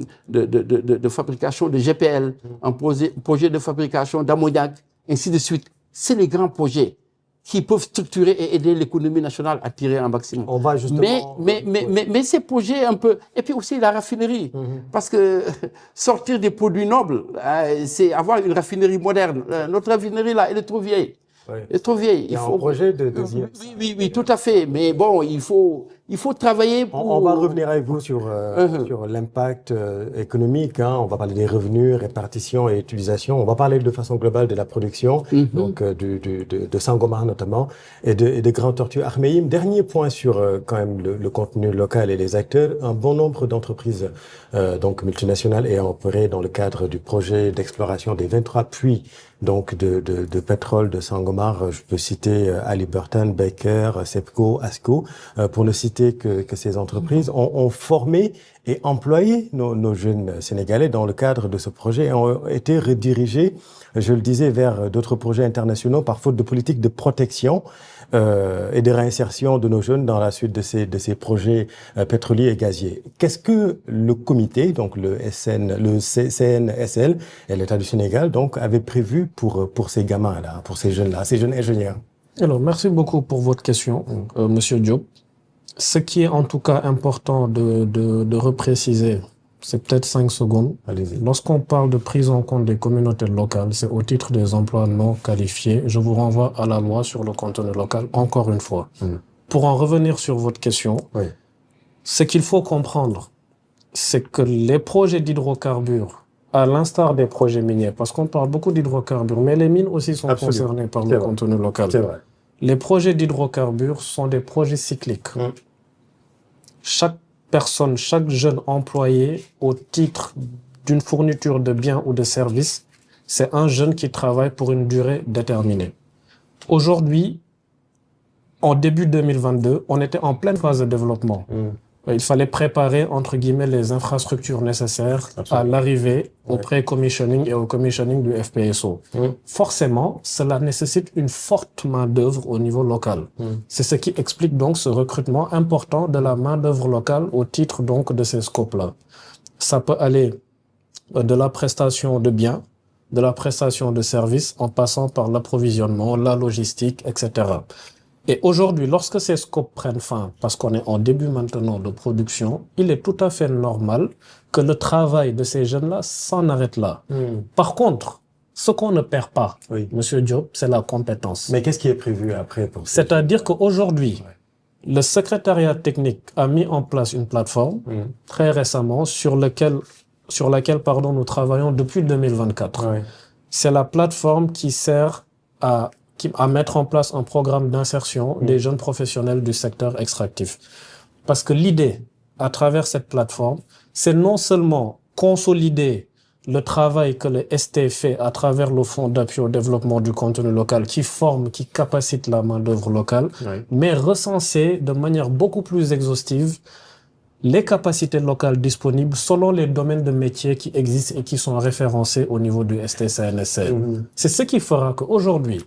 B: fabrication de GPL, un projet de fabrication d'ammoniac, ainsi de suite. C'est les grands projets qui peuvent structurer et aider l'économie nationale à tirer un maximum.
A: On va justement...
B: Mais ces projets un peu... Et puis aussi la raffinerie. Parce que sortir des produits nobles, c'est avoir une raffinerie moderne. Notre raffinerie, là, elle est trop vieille.
A: Oui.
B: Elle est trop vieille.
A: Il y a un projet de deuxième.
B: Oui, tout à fait. Mais bon, il faut travailler pour...
A: On va revenir avec vous sur l'impact économique. Hein. On va parler des revenus, répartition et utilisation. On va parler de façon globale de la production, donc de Sangomar notamment, et de Grand Tortue. Ahmeïm, dernier point sur quand même le contenu local et les acteurs. Un bon nombre d'entreprises donc multinationales ayant opéré dans le cadre du projet d'exploration des 23 puits donc de pétrole de Sangomar. Je peux citer Halliburton, Baker, Sepco, Asco, pour ne citer que ces entreprises ont formé et employé nos jeunes Sénégalais dans le cadre de ce projet et ont été redirigés, je le disais, vers d'autres projets internationaux par faute de politique de protection et de réinsertion de nos jeunes dans la suite de ces projets pétroliers et gaziers. Qu'est-ce que le comité, donc le CNSL et l'État du Sénégal, donc, avait prévu pour ces gamins-là, pour ces jeunes-là, ces jeunes ingénieurs?
D: Alors, merci beaucoup pour votre question, Monsieur Diop. Ce qui est en tout cas important de repréciser, c'est peut-être 5 secondes.
A: Allez-y.
D: Lorsqu'on parle de prise en compte des communautés locales, c'est au titre des emplois non qualifiés. Je vous renvoie à la loi sur le contenu local, encore une fois. Pour en revenir sur votre question,
A: Oui.
D: ce qu'il faut comprendre, c'est que les projets d'hydrocarbures, à l'instar des projets miniers, parce qu'on parle beaucoup d'hydrocarbures, mais les mines aussi sont
A: Absolument.
D: concernées par
A: C'est
D: le
A: vrai.
D: contenu local.
A: C'est vrai.
D: Les projets d'hydrocarbures sont des projets cycliques. Chaque personne, chaque jeune employé, au titre d'une fourniture de biens ou de services, c'est un jeune qui travaille pour une durée déterminée. Aujourd'hui, en début 2022, on était en pleine phase de développement. Il fallait préparer, entre guillemets, les infrastructures nécessaires à l'arrivée, au pré-commissioning et au commissioning du FPSO. Forcément, cela nécessite une forte main-d'œuvre au niveau local. C'est ce qui explique donc ce recrutement important de la main-d'œuvre locale au titre donc de ces scopes-là. Ça peut aller de la prestation de biens, de la prestation de services, en passant par l'approvisionnement, la logistique, etc. Et aujourd'hui, lorsque ces scopes prennent fin, parce qu'on est en début maintenant de production, il est tout à fait normal que le travail de ces jeunes-là s'en arrête là. Par contre, ce qu'on ne perd pas, Monsieur Diop, c'est la compétence.
A: Mais qu'est-ce qui est prévu après pour ça?
D: C'est-à-dire qu'aujourd'hui, le secrétariat technique a mis en place une plateforme très récemment sur laquelle nous travaillons depuis 2024. C'est la plateforme qui sert à mettre en place un programme d'insertion des jeunes professionnels du secteur extractif. Parce que l'idée, à travers cette plateforme, c'est non seulement consolider le travail que le ST fait à travers le Fonds d'appui au développement du contenu local qui forme, qui capacite la main-d'œuvre locale, mais recenser de manière beaucoup plus exhaustive les capacités locales disponibles selon les domaines de métiers qui existent et qui sont référencés au niveau du ST-CNSL. C'est ce qui fera qu'aujourd'hui,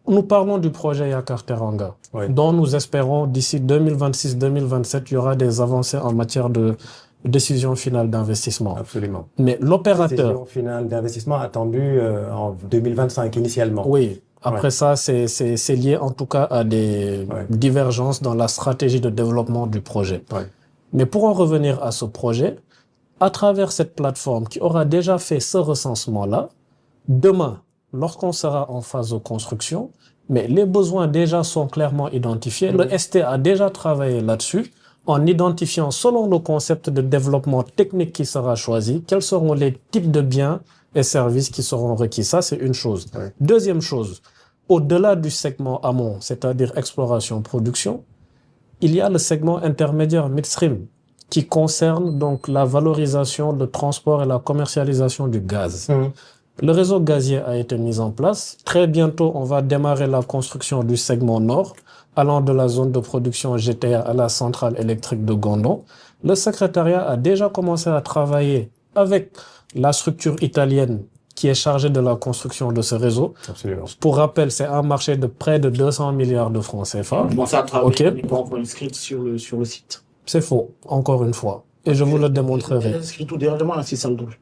D: nous parlons du projet Yakar Teranga, dont nous espérons d'ici 2026-2027, il y aura des avancées en matière de décision finale d'investissement.
A: Absolument.
D: Mais l'opérateur...
A: Décision finale d'investissement attendue en 2025 initialement.
D: Oui. Après ça, c'est lié en tout cas à des divergences dans la stratégie de développement du projet. Mais pour en revenir à ce projet, à travers cette plateforme qui aura déjà fait ce recensement-là, demain, lorsqu'on sera en phase de construction, mais les besoins déjà sont clairement identifiés. Le ST a déjà travaillé là-dessus en identifiant, selon le concept de développement technique qui sera choisi, quels seront les types de biens et services qui seront requis. Ça, c'est une chose. Deuxième chose, au-delà du segment amont, c'est-à-dire exploration-production, il y a le segment intermédiaire midstream qui concerne donc la valorisation, le transport et la commercialisation du gaz. Le réseau gazier a été mis en place. Très bientôt, on va démarrer la construction du segment nord, allant de la zone de production GTA à la centrale électrique de Gondon. Le secrétariat a déjà commencé à travailler avec la structure italienne qui est chargée de la construction de ce réseau.
A: Absolument.
D: Pour rappel, c'est un marché de près de 200 milliards de francs CFA.
C: Bon, ça a travaillé,
D: Ok.
C: on n'est pas encore inscrit sur le site.
D: C'est faux, encore une fois. Et je vous le démontrerai.
C: Inscrit tout dernièrement à 6 rouge.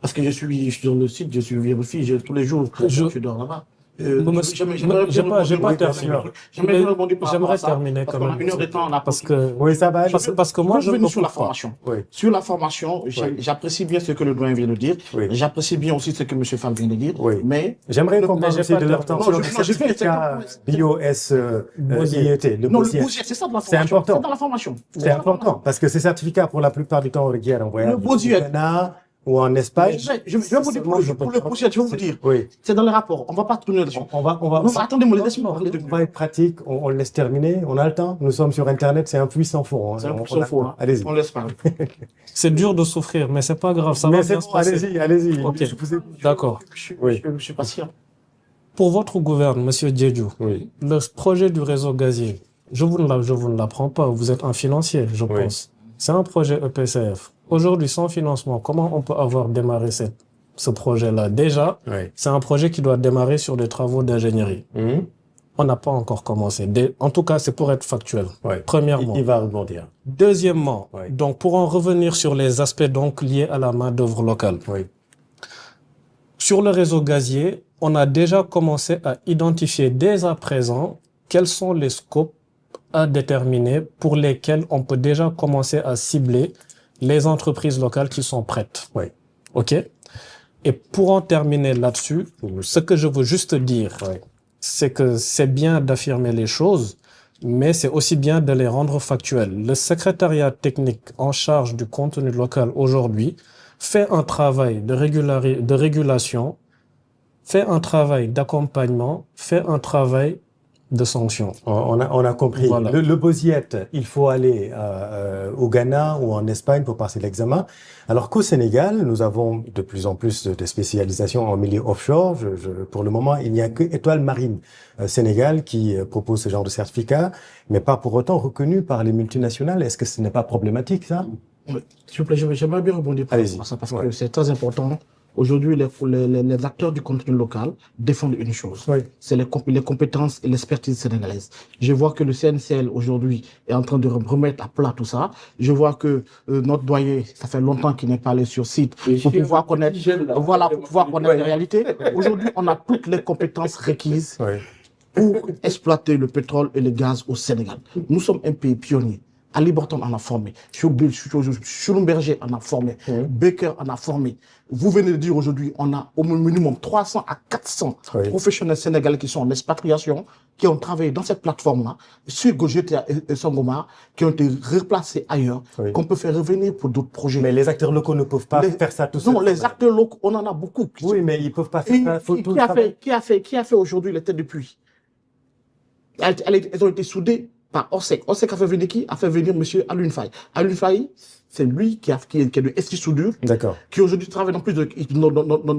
C: Parce que je suis sur le site, je suis vérifié, tous les jours, je dors là-bas.
D: J'ai pas terminé. J'aimerais terminer quand même.
C: Une heure de temps, on a
A: Parce que, oui, ça va.
D: Parce que moi,
C: je
D: je
C: reviens
D: ne
C: sur la
D: comprends pas.
C: formation.
A: Oui.
C: Sur la formation, j'apprécie bien ce que le doyen vient de dire.
A: Oui.
C: J'apprécie bien aussi ce que M. Fall vient de dire.
A: Oui.
C: Mais
A: J'aimerais qu'on parle
D: j'ai
A: aussi
D: pas
A: de
D: terminé.
A: l'obtention
C: Non,
A: du
C: je fais
A: certificat BioS IET, le
C: non, le
A: BOSIET.
C: BOSIET, c'est ça de la
A: C'est
C: formation.
A: important.
C: C'est dans la formation.
A: C'est important parce que ces certificats, pour la plupart du temps, on requiert un voyage
C: Le BOSIET.
A: au Ghana ou en Espagne.
C: Je vais vous dire, pour le BOSIET, je vais vous dire.
A: Oui.
C: C'est dans les rapports. On ne va pas tourner là-dessus.
A: On va,
C: Non, attendez-moi, laissez-moi parler de
A: on va être pratique, on le laisse terminer, on a le temps. Nous sommes sur Internet, c'est un puits sans fond. Hein.
C: C'est un peu
A: On a-
C: faux.
A: Allez-y.
C: On laisse parler.
D: C'est dur de souffrir, mais c'est pas grave, ça va
A: Mais c'est
D: bien
A: bon,
D: se passer.
A: allez-y, allez-y.
D: Ok.
A: Je vous ai-
D: D'accord.
A: Oui.
C: Je suis patient.
D: Pour votre gouverne, Monsieur Djedjou,
A: Oui.
D: le projet du réseau gazier, je vous ne l'apprends pas, vous êtes un financier, je
A: Oui.
D: pense. C'est un projet EPCF. Aujourd'hui, sans financement, comment on peut avoir démarré ce projet-là? Déjà,
A: Oui.
D: c'est un projet qui doit démarrer sur des travaux d'ingénierie. On n'a pas encore commencé. En tout cas, c'est pour être factuel.
A: Oui.
D: Premièrement.
A: Il va rebondir.
D: Deuxièmement,
A: Oui.
D: donc pour en revenir sur les aspects donc liés à la main-d'œuvre locale.
A: Oui.
D: Sur le réseau gazier, on a déjà commencé à identifier dès à présent quels sont les scopes à déterminer pour lesquels on peut déjà commencer à cibler les entreprises locales qui sont prêtes.
A: Oui.
D: OK? Et pour en terminer là-dessus, ce que je veux juste dire,
A: Oui.
D: c'est que c'est bien d'affirmer les choses, mais c'est aussi bien de les rendre factuelles. Le secrétariat technique en charge du contenu local aujourd'hui fait un travail de régulation, fait un travail d'accompagnement, fait un travail de sanction.
A: On a compris.
D: Voilà.
A: Le BOSIET, il faut aller au Ghana ou en Espagne pour passer l'examen. Alors qu'au Sénégal, nous avons de plus en plus de spécialisations en milieu offshore. Pour le moment, il n'y a que Étoile Marine Sénégal qui propose ce genre de certificat, mais pas pour autant reconnu par les multinationales. Est-ce que ce n'est pas problématique, ça?
C: S'il vous plaît, j'aimerais bien rebondir par
A: Allez-y.
C: rapport à ça parce
A: Ouais.
C: que c'est très important. Aujourd'hui, les acteurs du contenu local défendent une chose.
A: Oui.
C: C'est les compétences et l'expertise sénégalaise. Je vois que le CNCL aujourd'hui est en train de remettre à plat tout ça. Je vois que notre doyen, ça fait longtemps qu'il n'est pas allé sur site pour pouvoir connaître, pour pouvoir connaître les réalités. Aujourd'hui, on a toutes les compétences requises
A: Oui.
C: pour exploiter le pétrole et le gaz au Sénégal. Nous sommes un pays pionnier. Ali Borton en a formé, Schulumberger en a formé, Baker en a formé. Vous venez de dire aujourd'hui, on a au minimum 300 à 400
A: Oui.
C: professionnels sénégalais qui sont en expatriation, qui ont travaillé dans cette plateforme-là, sur GTA et Sangomar, qui ont été replacés ailleurs,
A: Oui.
C: qu'on peut faire revenir pour d'autres projets.
A: Mais les acteurs locaux ne peuvent pas faire ça tout seuls.
C: Non, les acteurs locaux, on en a beaucoup.
A: Oui, mais ils peuvent pas faire
C: Et
A: ça. Faut tout
C: qui a fait aujourd'hui les têtes de puits? Elles ont été soudées par Orsec. Orsec a fait venir qui? A fait venir monsieur Alun Faye. Alun Faye, c'est lui qui est de ST Soudure,
A: D'accord.
C: qui aujourd'hui travaille dans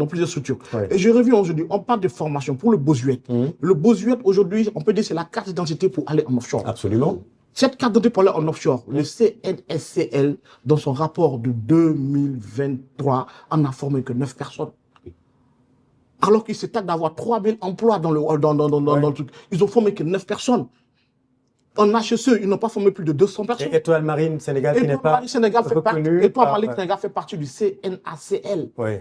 C: plusieurs structures.
A: Ouais.
C: Et je reviens aujourd'hui, on parle de formation pour le BOSUET. Le BOSUET, aujourd'hui, on peut dire c'est la carte d'identité pour aller en offshore.
A: Absolument.
C: Cette carte d'identité pour aller en offshore, le CNSCL, dans son rapport de 2023, en a formé que 9 personnes. Alors qu'ils s'étaient d'avoir 3000 emplois dans le truc. Ils ont formé que 9 personnes. En HSE, ils n'ont pas formé plus de 200 personnes.
A: Et Étoile Marine Sénégal qui n'est pas reconnue
C: Étoile
A: par-
C: Marine Sénégal fait partie du CNACL.
A: Oui.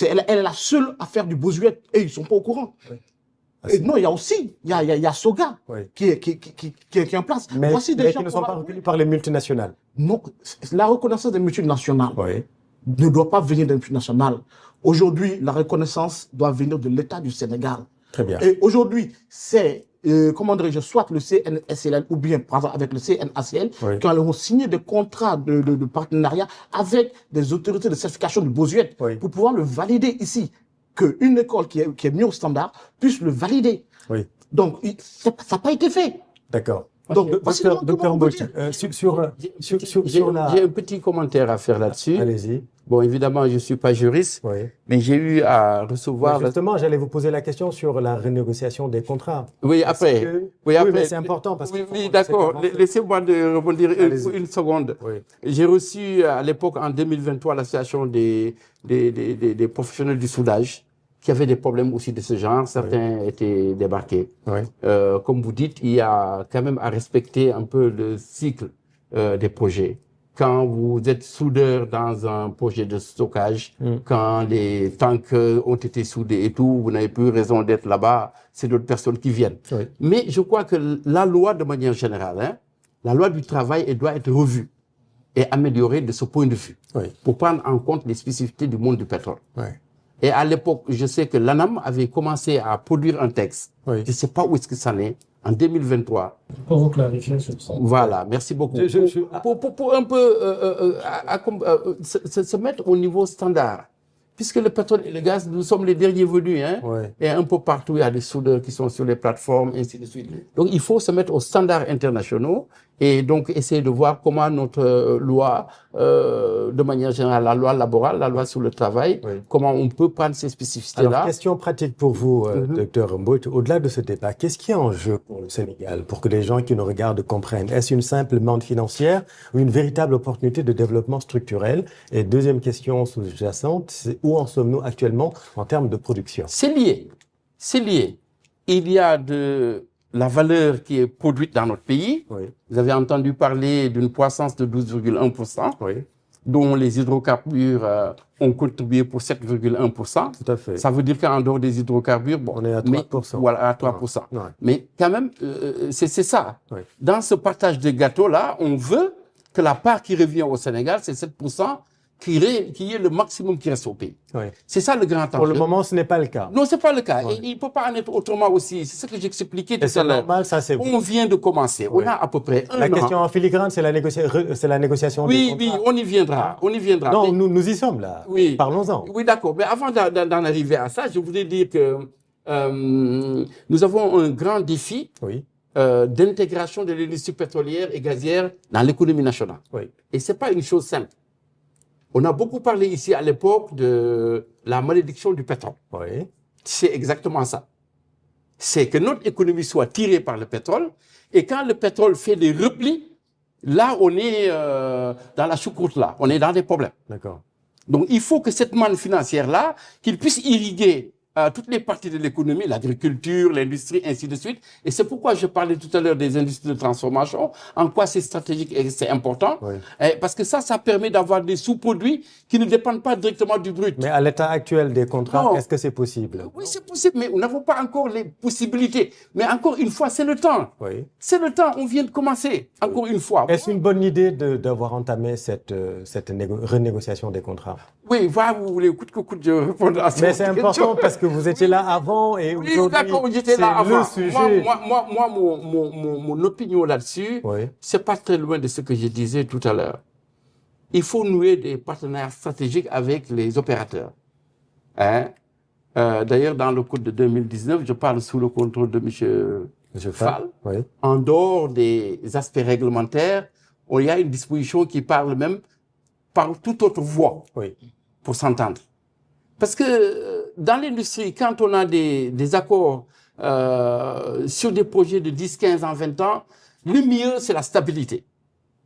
C: Elle est la seule à faire du BOSUET et ils ne sont pas au courant.
A: Ah,
C: Et non, il y a aussi, il y a Soga
A: Oui.
C: qui est en place.
A: Mais,
C: Voici des
A: mais
C: gens
A: qui ne
C: qu'on
A: sont pas
C: va-
A: reconnus par les multinationales.
C: Non, la reconnaissance des multinationales
A: Oui.
C: ne doit pas venir des multinationales. Aujourd'hui, la reconnaissance doit venir de l'État du Sénégal.
A: Très bien.
C: Et aujourd'hui, c'est, comment dirais-je, soit le CNSLL ou bien, par exemple, avec le CNACL,
A: Oui.
C: quand ils ont signé des contrats de partenariat avec des autorités de certification du BOSUET
A: Oui.
C: pour pouvoir le valider ici, qu'une école qui est mise au standard puisse le valider.
A: Oui.
C: Donc, ça n'a pas été fait.
A: D'accord. Donc,
B: Sinon,
A: docteur
B: comment
A: Mbouch,
B: vous dire
A: sur la...
B: J'ai un petit commentaire à faire là-dessus.
A: Allez-y.
B: Bon, évidemment, je ne suis pas juriste,
A: Oui.
B: mais j'ai eu à recevoir...
A: Justement, j'allais vous poser la question sur la renégociation des contrats.
B: Oui, après.
A: Oui, mais c'est important parce que...
B: Oui, d'accord. Laissez-moi rebondir une seconde.
A: Oui.
B: J'ai reçu à l'époque, en 2023, l'association des professionnels du soudage qui avaient des problèmes aussi de ce genre. Certains étaient débarqués.
A: Oui.
B: Comme vous dites, il y a quand même à respecter un peu le cycle des projets. Quand vous êtes soudeur dans un projet de stockage, quand les tanks ont été soudés et tout, vous n'avez plus raison d'être là-bas, c'est d'autres personnes qui viennent.
A: Oui.
B: Mais je crois que la loi, de manière générale, la loi du travail, elle doit être revue et améliorée de ce point de vue, pour prendre en compte les spécificités du monde du pétrole.
A: Oui.
B: Et à l'époque, je sais que l'ANAM avait commencé à produire un texte.
A: Oui.
B: Je ne sais pas où est-ce que ça en est. En 2023.
D: Pour vous clarifier sur ça.
B: Voilà, merci beaucoup. Pour un peu se mettre au niveau standard. Puisque le pétrole et le gaz, nous sommes les derniers venus. Et un peu partout, il y a des soudeurs qui sont sur les plateformes, ainsi de suite. Donc, il faut se mettre aux standards internationaux et donc essayer de voir comment notre loi, de manière générale, la loi laborale, la loi sur le travail, comment on peut prendre ces spécificités-là.
A: Alors, question pratique pour vous, docteur Mbouch. Au-delà de ce débat, qu'est-ce qui est en jeu pour le Sénégal, pour que les gens qui nous regardent comprennent? Est-ce une simple manne financière ou une véritable opportunité de développement structurel? Et deuxième question sous-jacente, c'est où en sommes-nous actuellement en termes de production?
B: C'est lié. C'est lié. Il y a de la valeur qui est produite dans notre pays. Vous avez entendu parler d'une croissance de 12,1%, dont les hydrocarbures ont contribué pour 7,1%.
A: Tout à fait.
B: Ça veut dire qu'en dehors des hydrocarbures, bon,
A: on est à 3%.
B: Voilà, à 3%. Mais quand même, c'est ça. Dans ce partage de gâteau-là, on veut que la part qui revient au Sénégal, c'est 7%, qui est le maximum qui reste au pays. C'est ça le grand enjeu.
A: Pour le moment, ce n'est pas le cas.
B: Non, ce n'est pas le cas. Et il ne peut pas en être autrement aussi. C'est ce que j'expliquais tout à l'heure.
A: Normal, ça c'est.
B: On vient de commencer. On a à peu près un an.
A: La question en filigrane, c'est la négociation des contrats.
B: Oui, on y viendra. On y viendra.
A: Non, nous y sommes là.
B: Oui.
A: Parlons-en.
B: Oui, d'accord. Mais avant d'en arriver à ça, je voudrais dire que nous avons un grand défi d'intégration de l'industrie pétrolière et gazière dans l'économie nationale. Et ce n'est pas une chose simple. On a beaucoup parlé ici à l'époque de la malédiction du pétrole. C'est exactement ça. C'est que notre économie soit tirée par le pétrole et quand le pétrole fait des replis, là on est dans la choucroute là, on est dans des problèmes.
A: D'accord.
B: Donc il faut que cette manne financière-là, qu'il puisse irriguer toutes les parties de l'économie, l'agriculture, l'industrie, ainsi de suite. Et c'est pourquoi je parlais tout à l'heure des industries de transformation, en quoi c'est stratégique et c'est important. Parce que ça permet d'avoir des sous-produits qui ne dépendent pas directement du brut.
A: Mais à l'état actuel des contrats, est-ce que c'est possible?
B: Oui, c'est possible, mais nous n'avons pas encore les possibilités. Mais encore une fois, c'est le temps. C'est le temps, on vient de commencer, encore une fois.
A: Est-ce une bonne idée d'avoir entamé cette renégociation des contrats?
B: Oui, vous voulez coûte que coûte, je répondre à ça.
A: Mais c'est important parce que vous étiez là avant et aujourd'hui, c'est le sujet.
B: Moi, mon opinion là-dessus, c'est pas très loin de ce que je disais tout à l'heure. Il faut nouer des partenaires stratégiques avec les opérateurs. D'ailleurs, dans le code de 2019, je parle sous le contrôle de M. Fall. En dehors des aspects réglementaires, il y a une disposition qui parle même par toute autre voie pour s'entendre. Parce que dans l'industrie, quand on a des accords sur des projets de 10, 15 ans, 20 ans, le mieux, c'est la stabilité.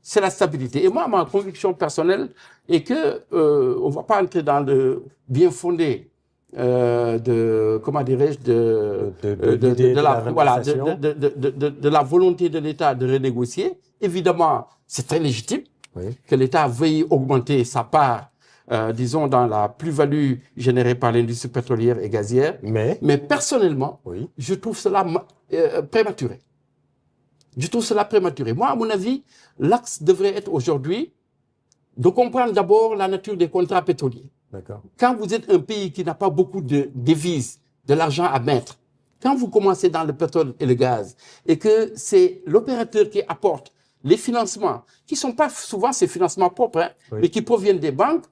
B: C'est la stabilité. Et moi, ma conviction personnelle est que on ne va pas entrer dans le bien fondé de la volonté de l'État de renégocier. Évidemment, c'est très légitime que l'État veuille augmenter sa part disons, dans la plus-value générée par l'industrie pétrolière et gazière. Mais personnellement, je trouve cela prématuré. Je trouve cela prématuré. Moi, à mon avis, l'axe devrait être aujourd'hui de comprendre d'abord la nature des contrats pétroliers. Quand vous êtes un pays qui n'a pas beaucoup de devises, de l'argent à mettre, quand vous commencez dans le pétrole et le gaz, et que c'est l'opérateur qui apporte les financements, qui ne sont pas souvent ces financements propres, mais qui proviennent des banques,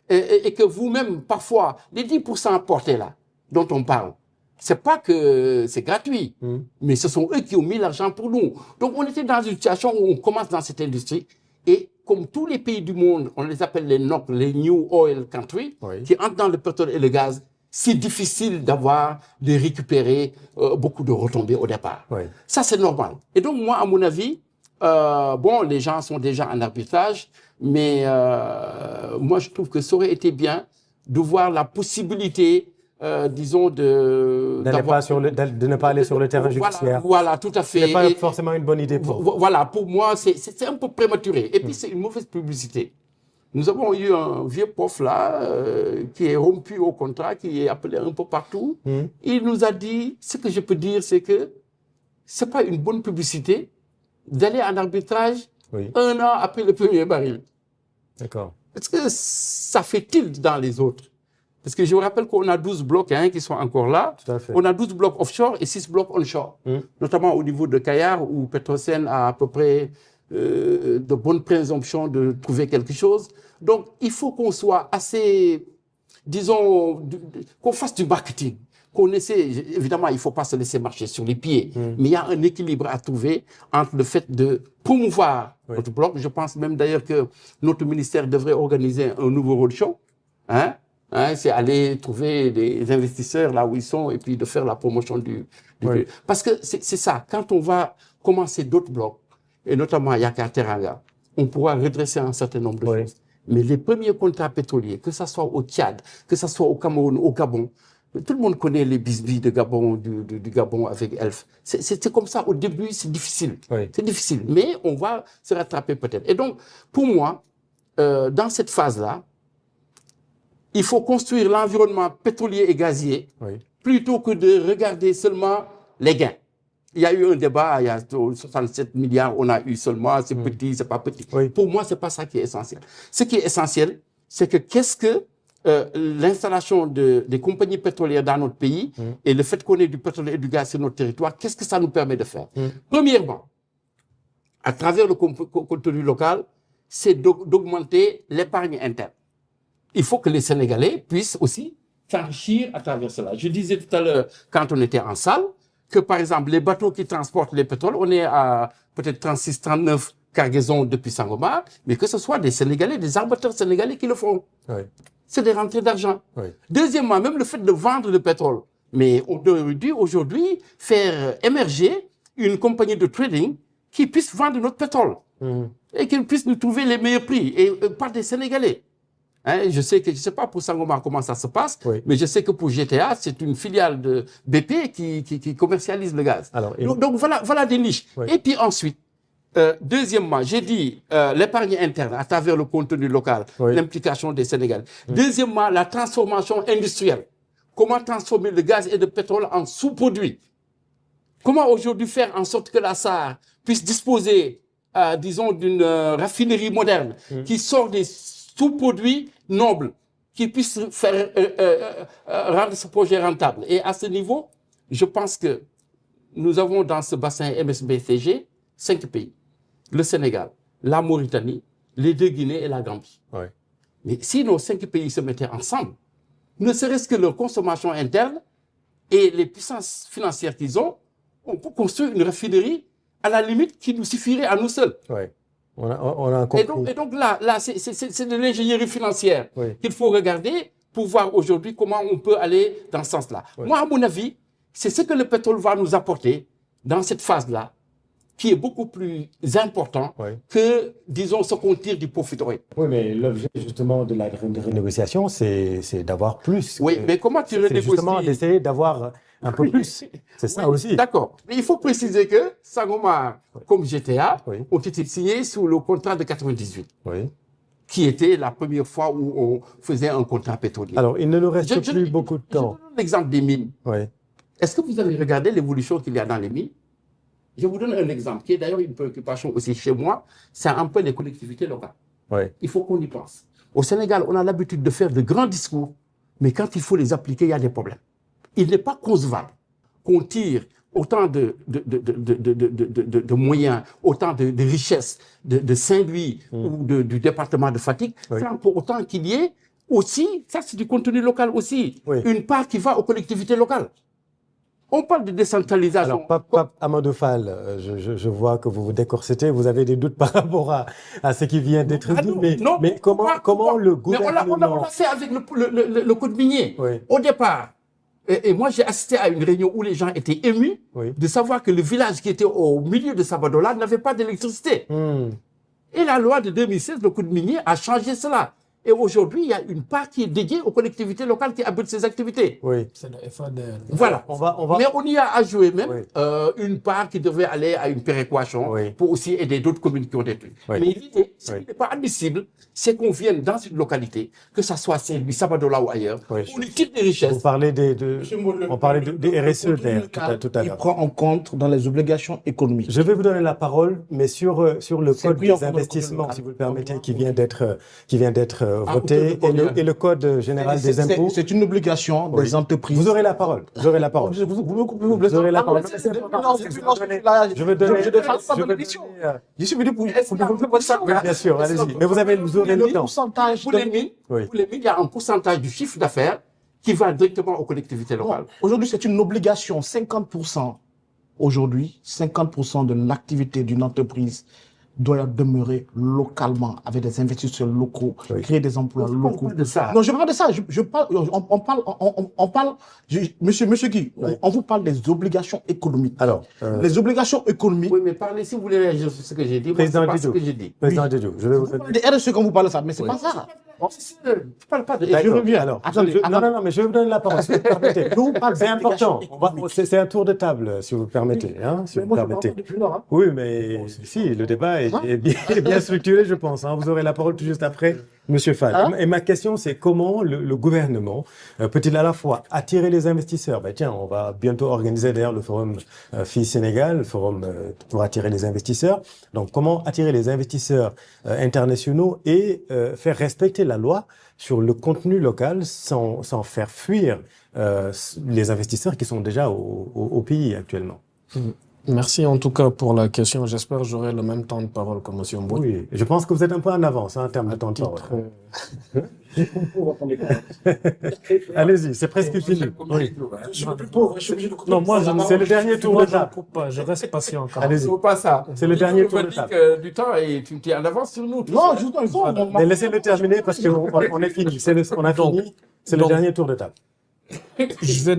B: et que vous-même, parfois, les 10% apportés là, dont on parle, c'est pas que c'est gratuit, mais ce sont eux qui ont mis l'argent pour nous. Donc, on était dans une situation où on commence dans cette industrie et comme tous les pays du monde, on les appelle les NOC, les New Oil Countries, qui entrent dans le pétrole et le gaz, c'est difficile de récupérer beaucoup de retombées au départ. Ça, c'est normal. Et donc, moi, à mon avis, bon, les gens sont déjà en arbitrage, mais moi, je trouve que ça aurait été bien de voir la possibilité, disons, de
A: ne pas aller sur le terrain judiciaire.
B: Voilà, tout à fait.
A: Ce n'est pas forcément une bonne idée pour vous.
B: Voilà, pour moi, c'est un peu prématuré. Et puis, c'est une mauvaise publicité. Nous avons eu un vieux prof là, qui est rompu au contrat, qui est appelé un peu partout. Il nous a dit, ce que je peux dire, c'est que c'est pas une bonne publicité d'aller en arbitrage 1 an après le premier baril.
A: D'accord.
B: Est-ce que ça fait tilt dans les autres? Parce que je vous rappelle qu'on a 12 blocs qui sont encore là.
A: Tout à fait.
B: On a 12 blocs offshore et 6 blocs onshore. Notamment au niveau de Kayar, où Petrosen a à peu près de bonnes présomptions de trouver quelque chose. Donc, il faut qu'on soit assez, disons, qu'on fasse du marketing. Qu'on essaie, évidemment, il ne faut pas se laisser marcher sur les pieds, mais il y a un équilibre à trouver entre le fait de promouvoir notre bloc. Je pense même d'ailleurs que notre ministère devrait organiser un nouveau roadshow. C'est aller trouver des investisseurs là où ils sont et puis de faire la promotion du Parce que c'est ça, quand on va commencer d'autres blocs, et notamment Yakar Teranga, on pourra redresser un certain nombre de choses. Mais les premiers contrats pétroliers, que ce soit au Tchad, que ce soit au Cameroun, au Gabon, tout le monde connaît les bisbis de Gabon, du Gabon avec Elf. C'est comme ça, au début, c'est difficile. C'est difficile, mais on va se rattraper peut-être. Et donc, pour moi, dans cette phase-là, il faut construire l'environnement pétrolier et gazier plutôt que de regarder seulement les gains. Il y a eu un débat, il y a 67 milliards, on a eu seulement, c'est petit, c'est pas petit. Pour moi, c'est pas ça qui est essentiel. Ce qui est essentiel, c'est que qu'est-ce que l'installation des compagnies pétrolières dans notre pays et le fait qu'on ait du pétrole et du gaz sur notre territoire, qu'est-ce que ça nous permet de faire? Premièrement, à travers le contenu local, c'est d'augmenter l'épargne interne. Il faut que les Sénégalais puissent aussi s'enrichir à travers cela. Je disais tout à l'heure, quand on était en salle, que par exemple, les bateaux qui transportent les pétroles, on est à peut-être 36, 39 cargaisons depuis Sangomar, mais que ce soit des Sénégalais, des armateurs sénégalais qui le font. C'est des rentrées d'argent. Deuxièmement, même le fait de vendre le pétrole. Mais on aurait dû aujourd'hui faire émerger une compagnie de trading qui puisse vendre notre pétrole et qui puisse nous trouver les meilleurs prix, et par des Sénégalais. Je sais pas pour Sangomar comment ça se passe, mais je sais que pour GTA, c'est une filiale de BP qui commercialise le gaz. Alors, donc voilà des niches. Et puis ensuite, deuxièmement, j'ai dit l'épargne interne à travers le contenu local, l'implication des Sénégalais. Deuxièmement, la transformation industrielle. Comment transformer le gaz et le pétrole en sous-produits? Comment aujourd'hui faire en sorte que la SAR puisse disposer, disons, d'une raffinerie moderne qui sort des sous-produits nobles, qui puissent faire rendre ce projet rentable. Et à ce niveau, je pense que nous avons dans ce bassin MSBCG 5 pays. Le Sénégal, la Mauritanie, les 2 Guinées et la Gambie. Mais si nos 5 pays se mettaient ensemble, ne serait-ce que leur consommation interne et les puissances financières qu'ils ont, on peut construire une raffinerie à la limite qui nous suffirait à nous seuls.
A: On a compris.
B: Et donc là c'est de l'ingénierie financière qu'il faut regarder pour voir aujourd'hui comment on peut aller dans ce sens-là. Moi, à mon avis, c'est ce que le pétrole va nous apporter dans cette phase-là, qui est beaucoup plus important que, disons, ce qu'on tire du profit oil.
A: Oui, mais l'objet justement de la renégociation, c'est d'avoir plus.
B: Mais comment tu renégocies?
A: C'est justement d'essayer d'avoir un peu plus. C'est ça aussi.
B: D'accord. Mais il faut préciser que Sangomar, comme GTA, ont été signés sous le contrat de 98. Qui était la première fois où on faisait un contrat pétrolier.
A: Alors, il ne nous reste plus beaucoup de temps.
B: Je donne l'exemple des mines. Est-ce que vous avez regardé l'évolution qu'il y a dans les mines? Je vous donne un exemple qui est d'ailleurs une préoccupation aussi chez moi. C'est un peu les collectivités locales. Il faut qu'on y pense. Au Sénégal, on a l'habitude de faire de grands discours, mais quand il faut les appliquer, il y a des problèmes. Il n'est pas concevable qu'on tire autant de moyens, autant de richesses de Saint-Louis ou du département de Fatick, sans pour autant qu'il y ait aussi, ça c'est du contenu local aussi, une part qui va aux collectivités locales. On parle de décentralisation.
A: Alors, Pape Amadou Fall, je vois que vous vous décorsetez, vous avez des doutes par rapport à ce qui vient d'être dit, mais comment le gouvernement...
B: Mais on l'a fait avec le code minier.
A: Oui.
B: Au départ, et moi j'ai assisté à une réunion où les gens étaient émus de savoir que le village qui était au milieu de Sabadola n'avait pas d'électricité. Et la loi de 2016, le code minier, a changé cela. Et aujourd'hui, il y a une part qui est dédiée aux collectivités locales qui abritent ces activités.
A: Oui.
D: C'est le FADL.
B: Voilà.
A: On va...
B: Mais on y a ajouté même
A: Oui.
B: une part qui devait aller à une péréquation pour aussi aider d'autres communes qui ont des trucs.
A: Oui.
B: Mais l'idée, ce qui n'est pas admissible, c'est qu'on vienne dans une localité, que ça soit Saint-Louis, Sabadola ou ailleurs,
A: Oui.
B: où les types de richesses.
A: Vous parlez on parlait des RSE d'air tout à
C: Il
A: l'heure.
C: prend en compte dans les obligations économiques.
A: Je vais vous donner la parole, mais sur le
C: C'est
A: code
C: pris en
A: des
C: compte dans le
A: investissements,
C: code
A: si vous le permettez, qui vient d'être voté,
B: autour de
A: et le code général des impôts.
C: C'est une obligation des entreprises.
A: Vous aurez la parole. Vous aurez la parole.
C: Vous
A: aurez la parole. Je veux donner.
C: Je suis venu pour
A: Oui, bien sûr, allez-y. Mais vous aurez le temps.
B: Pour les mines, il y a un pourcentage du chiffre d'affaires qui va directement aux collectivités locales.
C: Aujourd'hui, c'est une obligation. 50%. Aujourd'hui, 50% de l'activité d'une entreprise doit demeurer localement avec des investisseurs locaux, créer des emplois locaux.
B: De ça.
C: Non, je parle de ça. Je parle. On parle. Monsieur Guy, on vous parle des obligations économiques.
A: Alors,
C: les obligations économiques.
B: Oui, mais parlez si vous voulez réagir sur ce que j'ai dit.
A: Président
B: Moi, c'est pas ce
A: Didiou.
B: que j'ai dit.
A: Président Didiou, je vais vous donner.
C: Les RSE quand vous parlez de ça, mais c'est pas ça.
B: Je parle pas de.
C: Je reviens.
A: Alors,
C: Attendez,
A: non, mais je vais vous donner la parole, si vous permettez.
C: Nous, on parle
A: C'est important.
C: d'obligations
A: C'est un tour de table, si vous permettez. Hein, si
C: Mais
A: vous
C: moi, je
A: permettez.
C: parle depuis lors, hein.
A: Oui, mais si, le débat est bien structuré, je pense. Hein. Vous aurez la parole tout juste après, Monsieur Fall.
C: Hein?
A: Et ma question, c'est comment le gouvernement peut-il à la fois attirer les investisseurs? Ben tiens, on va bientôt organiser d'ailleurs le forum FI Sénégal, le forum pour attirer les investisseurs. Donc, comment attirer les investisseurs internationaux et faire respecter la loi sur le contenu local sans faire fuir les investisseurs qui sont déjà au pays actuellement?
D: Merci en tout cas pour la question. J'espère que j'aurai le même temps de parole que M. Mboué.
A: Oui, je pense que vous êtes un peu en avance en termes de temps de parole. Allez-y, c'est presque fini. Oui.
D: Non, moi,
A: C'est le dernier tour
D: moi,
A: de
D: je ne
A: table.
D: coupe pas. Je reste patient quand même.
A: Allez-y.
B: C'est pas ça.
A: C'est le dernier tour de
B: dit
A: table.
B: que du temps et tu es en avance sur nous.
C: Non, justement, il faut.
A: Mais laissez-le terminer parce qu'on est fini. On a fini. C'est le dernier tour de table.
D: Je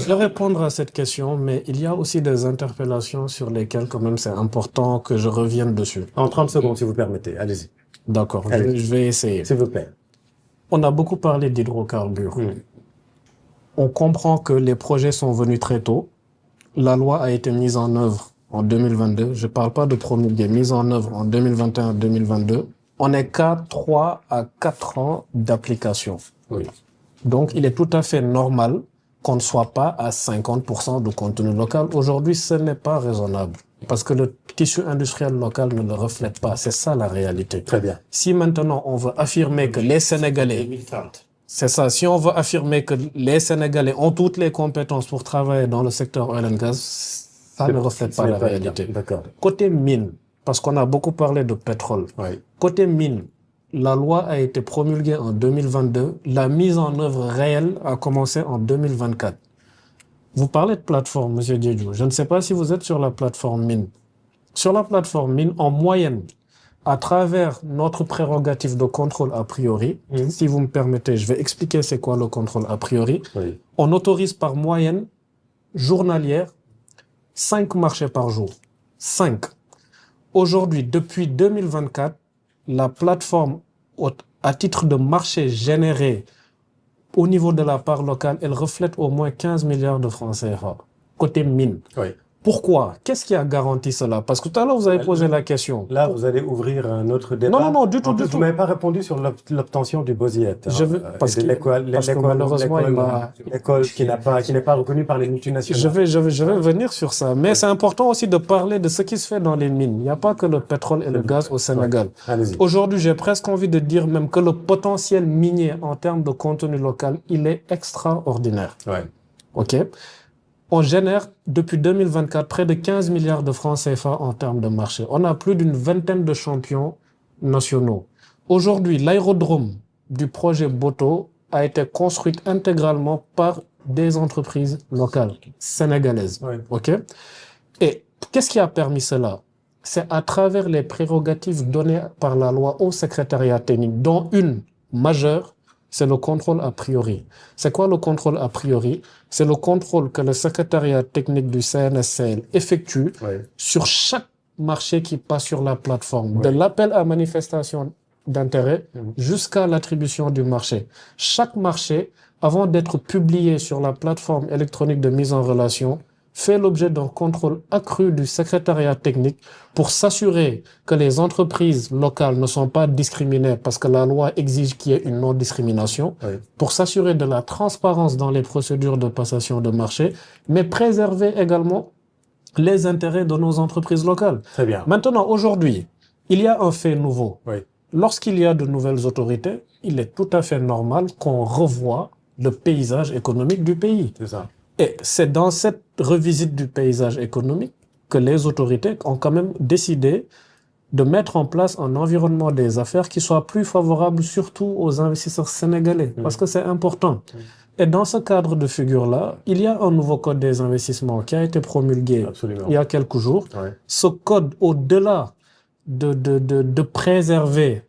D: vais répondre à cette question, mais il y a aussi des interpellations sur lesquelles quand même c'est important que je revienne dessus.
A: En 30 secondes, si vous permettez. Allez-y.
D: D'accord,
A: Allez.
D: je vais essayer.
A: S'il vous plaît.
D: On a beaucoup parlé d'hydrocarbures. On comprend que les projets sont venus très tôt. La loi a été mise en œuvre en 2022. Je ne parle pas de promulguer, mise en œuvre en 2021-2022. On est qu'à 3 à 4 ans d'application.
A: Oui.
D: Donc, il est tout à fait normal qu'on ne soit pas à 50% de contenu local. Aujourd'hui, ce n'est pas raisonnable parce que le tissu industriel local ne le reflète pas. C'est ça la réalité.
A: Très bien.
D: Si maintenant on veut affirmer que les Sénégalais, c'est ça, si on veut affirmer que les Sénégalais ont toutes les compétences pour travailler dans le secteur oil and gas, ça ne reflète pas la réalité.
A: D'accord.
D: Côté mine, parce qu'on a beaucoup parlé de pétrole,
A: Oui.
D: côté mine, la loi a été promulguée en 2022. La mise en œuvre réelle a commencé en 2024. Vous parlez de plateforme, Monsieur Diédhiou. Je ne sais pas si vous êtes sur la plateforme mine. Sur la plateforme mine, en moyenne, à travers notre prérogative de contrôle a priori, si vous me permettez, je vais expliquer c'est quoi le contrôle a priori.
A: Oui.
D: On autorise par moyenne journalière 5 marchés par jour. 5. Aujourd'hui, depuis 2024, la plateforme, à titre de marché généré au niveau de la part locale, elle reflète au moins 15 milliards de francs CFA, côté mine.
A: Oui.
D: Pourquoi? Qu'est-ce qui a garanti cela? Parce que tout à l'heure, vous avez posé la question.
A: Là, vous allez ouvrir un autre débat.
D: Non, du tout,
A: En plus,
D: du tout.
A: vous m'avez pas répondu sur l'obtention du BOSIET.
D: Parce que malheureusement,
A: l'école qui n'est pas reconnue par les multinationales.
D: Je vais venir sur ça. Mais c'est important aussi de parler de ce qui se fait dans les mines. Il n'y a pas que le pétrole et le gaz au Sénégal.
A: Allez-y.
D: Aujourd'hui, j'ai presque envie de dire même que le potentiel minier en termes de contenu local, il est extraordinaire.
A: Ouais.
D: OK? On génère depuis 2024 près de 15 milliards de francs CFA en termes de marché. On a plus d'une vingtaine de champions nationaux. Aujourd'hui, l'aérodrome du projet Boto a été construit intégralement par des entreprises locales sénégalaises.
A: Oui.
D: OK? Et qu'est-ce qui a permis cela? C'est à travers les prérogatives données par la loi au secrétariat technique, dont une majeure, c'est le contrôle a priori. C'est quoi le contrôle a priori? C'est le contrôle que le secrétariat technique du CNSCL effectue sur chaque marché qui passe sur la plateforme, de l'appel à manifestation d'intérêt jusqu'à l'attribution du marché. Chaque marché, avant d'être publié sur la plateforme électronique de mise en relation, fait l'objet d'un contrôle accru du secrétariat technique pour s'assurer que les entreprises locales ne sont pas discriminées parce que la loi exige qu'il y ait une non-discrimination, pour s'assurer de la transparence dans les procédures de passation de marché, mais préserver également les intérêts de nos entreprises locales.
A: Très bien.
D: Maintenant, aujourd'hui, il y a un fait nouveau.
A: Oui.
D: Lorsqu'il y a de nouvelles autorités, il est tout à fait normal qu'on revoie le paysage économique du pays.
A: C'est ça.
D: Et c'est dans cette revisite du paysage économique que les autorités ont quand même décidé de mettre en place un environnement des affaires qui soit plus favorable surtout aux investisseurs sénégalais, parce que c'est important. Et dans ce cadre de figure-là, il y a un nouveau code des investissements qui a été promulgué il y a quelques jours. Ce code, au-delà de préserver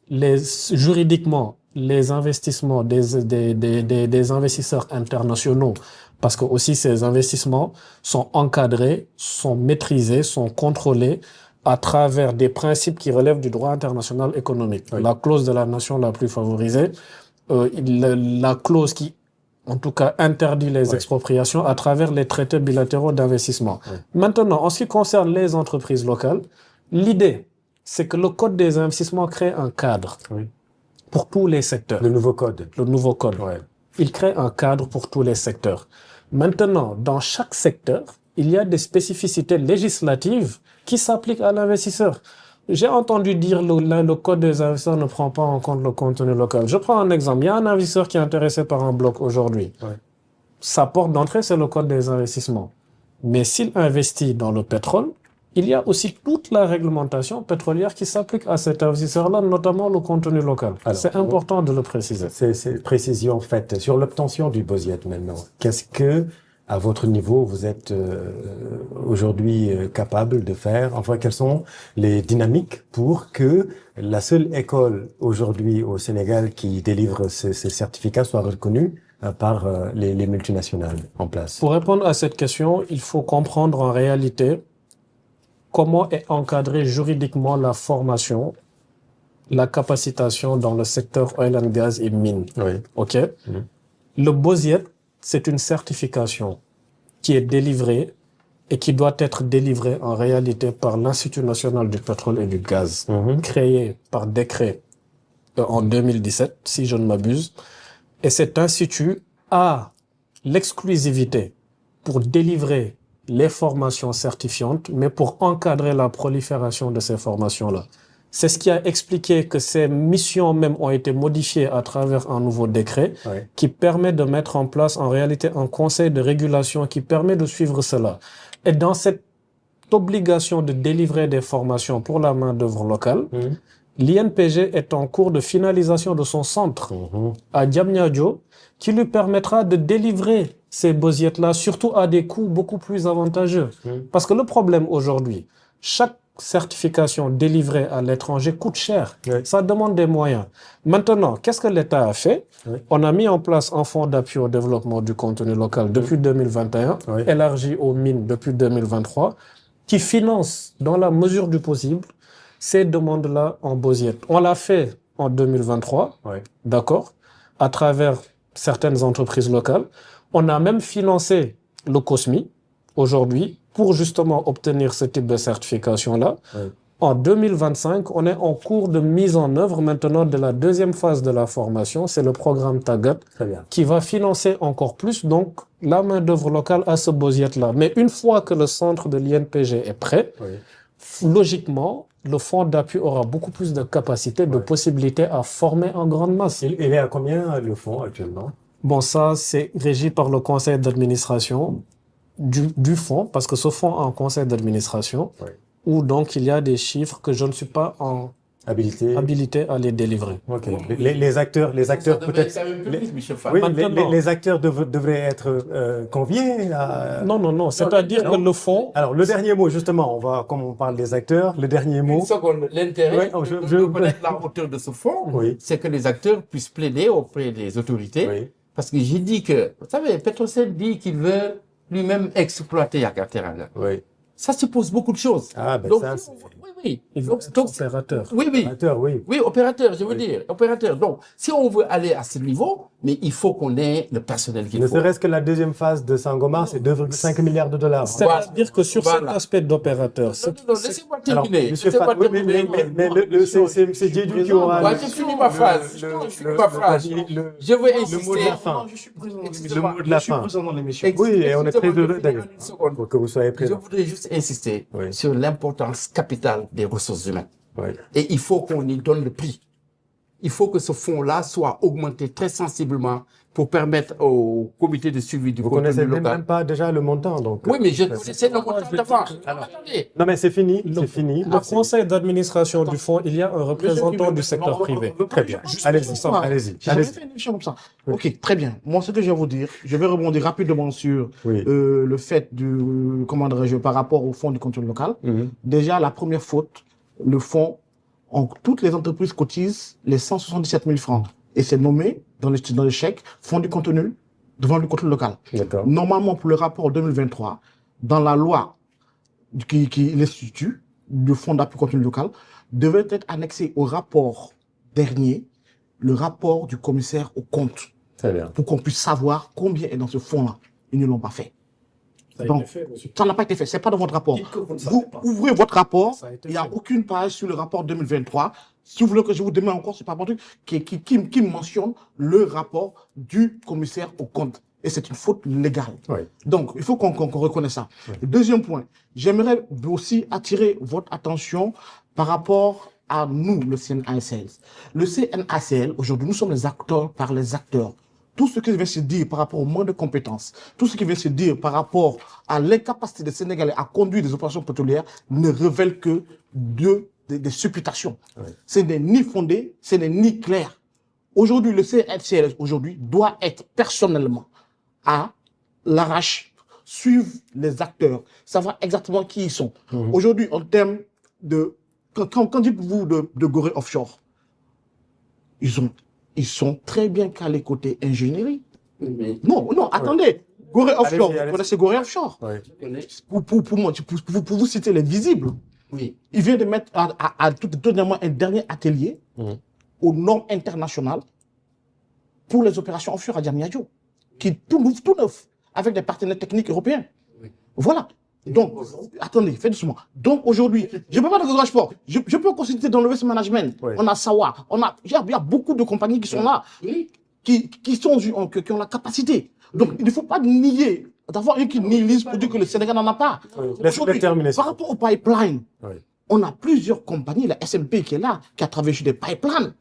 D: juridiquement les investissements des investisseurs internationaux, parce que aussi ces investissements sont encadrés, sont maîtrisés, sont contrôlés à travers des principes qui relèvent du droit international économique. La clause de la nation la plus favorisée, la clause qui, en tout cas, interdit les expropriations à travers les traités bilatéraux d'investissement. Maintenant, en ce qui concerne les entreprises locales, l'idée, c'est que le Code des investissements crée un cadre pour tous les secteurs.
A: Le nouveau code.
D: Le nouveau code. Il crée un cadre pour tous les secteurs. Maintenant, dans chaque secteur, il y a des spécificités législatives qui s'appliquent à l'investisseur. J'ai entendu dire que le code des investisseurs ne prend pas en compte le contenu local. Je prends un exemple. Il y a un investisseur qui est intéressé par un bloc aujourd'hui. Sa porte d'entrée, c'est le code des investissements. Mais s'il investit dans le pétrole, il y a aussi toute la réglementation pétrolière qui s'applique à cet investisseur-là, notamment le contenu local. C'est important de le préciser.
A: C'est précision faite. Sur l'obtention du BOSIET maintenant, qu'est-ce que, à votre niveau, vous êtes aujourd'hui capable de faire? Enfin, quelles sont les dynamiques pour que la seule école aujourd'hui au Sénégal qui délivre ces certificats soit reconnue par les multinationales en place?
D: Pour répondre à cette question, il faut comprendre en réalité comment est encadrée juridiquement la formation, la capacitation dans le secteur oil and gas et mines. OK? Le BOSIET, c'est une certification qui est délivrée et qui doit être délivrée en réalité par l'Institut national du pétrole et du gaz, créé par décret en 2017, si je ne m'abuse. Et cet institut a l'exclusivité pour délivrer les formations certifiantes, mais pour encadrer la prolifération de ces formations-là. C'est ce qui a expliqué que ces missions même ont été modifiées à travers un nouveau décret qui permet de mettre en place en réalité un conseil de régulation qui permet de suivre cela. Et dans cette obligation de délivrer des formations pour la main-d'œuvre locale, l'INPG est en cours de finalisation de son centre à Diamniadio qui lui permettra de délivrer ces BOSIET-là, surtout à des coûts beaucoup plus avantageux. Parce que le problème aujourd'hui, chaque certification délivrée à l'étranger coûte cher. Ça demande des moyens. Maintenant, qu'est-ce que l'État a fait? On a mis en place un fonds d'appui au développement du contenu local depuis 2021, élargi aux mines depuis 2023, qui finance, dans la mesure du possible, ces demandes-là en BOSIET. On l'a fait en 2023, d'accord, à travers certaines entreprises locales. On a même financé le COSMI aujourd'hui pour justement obtenir ce type de certification-là. En 2025, on est en cours de mise en œuvre maintenant de la deuxième phase de la formation. C'est le programme TAGAT qui va financer encore plus donc la main-d'œuvre locale à ce BOSIET-là. Mais une fois que le centre de l'INPG est prêt, logiquement, le fonds d'appui aura beaucoup plus de capacité, de possibilités à former en grande masse.
A: Il est à combien le fonds actuellement?
D: Bon, ça, c'est régi par le conseil d'administration du fonds, parce que ce fonds a un conseil d'administration où donc il y a des chiffres que je ne suis pas en habilités à les délivrer.
A: Ok. Les acteurs peut-être. Oui, les acteurs devraient être conviés à...
D: Non. C'est-à-dire que le fonds...
A: Alors, le dernier mot, justement, comme on parle des acteurs, le dernier mot...
E: Une seconde, l'intérêt de connaître la hauteur de ce fonds, c'est que les acteurs puissent plaider auprès des autorités. Oui. Parce que j'ai dit que, vous savez, Petrosen dit qu'il veut lui-même exploiter Yakateranga. Oui. Ça suppose beaucoup de choses.
A: Ah, ben
E: donc,
A: ça,
D: oui. Donc, opérateur.
E: Oui.
A: Opérateur, oui.
E: Oui, opérateur, je veux dire. Opérateur. Donc, si on veut aller à ce niveau, mais il faut qu'on ait le personnel qu'il faut.
A: Ne serait-ce que la deuxième phase de Sangomar, c'est 2,5 milliards de dollars.
D: C'est-à-dire que sur cet aspect d'opérateur...
E: Non, laissez-moi terminer.
A: Monsieur Fat, mais c'est Dieu qui aura...
E: Je finis ma phrase. Je veux insister.
A: Le mot de la fin.
C: Le mot de la fin. Je suis présent dans l'émission.
A: Oui, et on est très heureux d'ailleurs pour que vous soyez présent.
E: Je voudrais juste insister sur l'importance capitale des ressources humaines. Oui. Et il faut qu'on y donne le prix. Il faut que ce fonds-là soit augmenté très sensiblement pour permettre au comité de suivi du contenu local.
A: Vous connaissez même pas déjà le montant, donc.
E: Oui, mais je connaissais le montant d'avant.
A: Non, mais c'est fini. C'est fini.
D: Le conseil d'administration du fonds, il y a un représentant du secteur privé.
A: Très bien. Allez-y.
C: J'avais fait une émission comme ça. Ok, très bien. Moi, ce que je vais vous dire, je vais rebondir rapidement sur le fait du, comment dirais-je, par rapport au fonds du contenu local. Déjà, la première faute, le fonds, toutes les entreprises cotisent les 177 000 francs. Et c'est nommé dans le chèque fonds du contenu devant le contenu local. Normalement, pour le rapport 2023, dans la loi qui l'institue, du fonds d'appui contenu local, devait être annexé au rapport dernier, le rapport du commissaire aux comptes. Très bien. Pour qu'on puisse savoir combien est dans ce fonds-là. Ils ne l'ont pas fait. Donc, ça n'a pas été fait. C'est pas dans votre rapport. Vous ouvrez votre rapport. Il n'y a aucune page sur le rapport 2023. Si vous voulez que je vous demande encore, c'est pas mon truc, qui mentionne le rapport du commissaire aux comptes. Et c'est une faute légale. Oui. Donc, il faut qu'on reconnaisse ça. Oui. Deuxième point, j'aimerais aussi attirer votre attention par rapport à nous, le CNASL. Le CNASL, aujourd'hui, nous sommes les acteurs par les acteurs. Tout ce qui vient se dire par rapport au manque de compétences, tout ce qui vient se dire par rapport à l'incapacité des Sénégalais à conduire des opérations pétrolières ne révèle que des supputations. Oui. Ce n'est ni fondé, ce n'est ni clair. Aujourd'hui, le CNCLS doit être personnellement à l'arrache, suivre les acteurs, savoir exactement qui ils sont. Aujourd'hui, en termes de... Quand dites-vous de Gorée Offshore, ils sont très bien calés côté ingénierie. Non, attendez. Gorée Offshore, vous connaissez Gorée Offshore? Oui. Pour vous citer les visibles, il vient de mettre tout dernièrement un dernier atelier aux normes internationales pour les opérations offshore à Diamniadio, qui est tout neuf, avec des partenaires techniques européens. Oui. Voilà. Donc, attendez, faites doucement. Donc, aujourd'hui, je ne peux pas dans le sport. Je peux consulter dans le waste management. Oui. On a Sawa. Il y a beaucoup de compagnies qui sont là, qui ont la capacité. Donc, il ne faut pas nier, d'avoir un qui nihilise pour dire que le Sénégal n'en a pas. Oui. Par rapport au pipeline, on a plusieurs compagnies, la SMP qui est là, qui a travaillé sur des pipelines.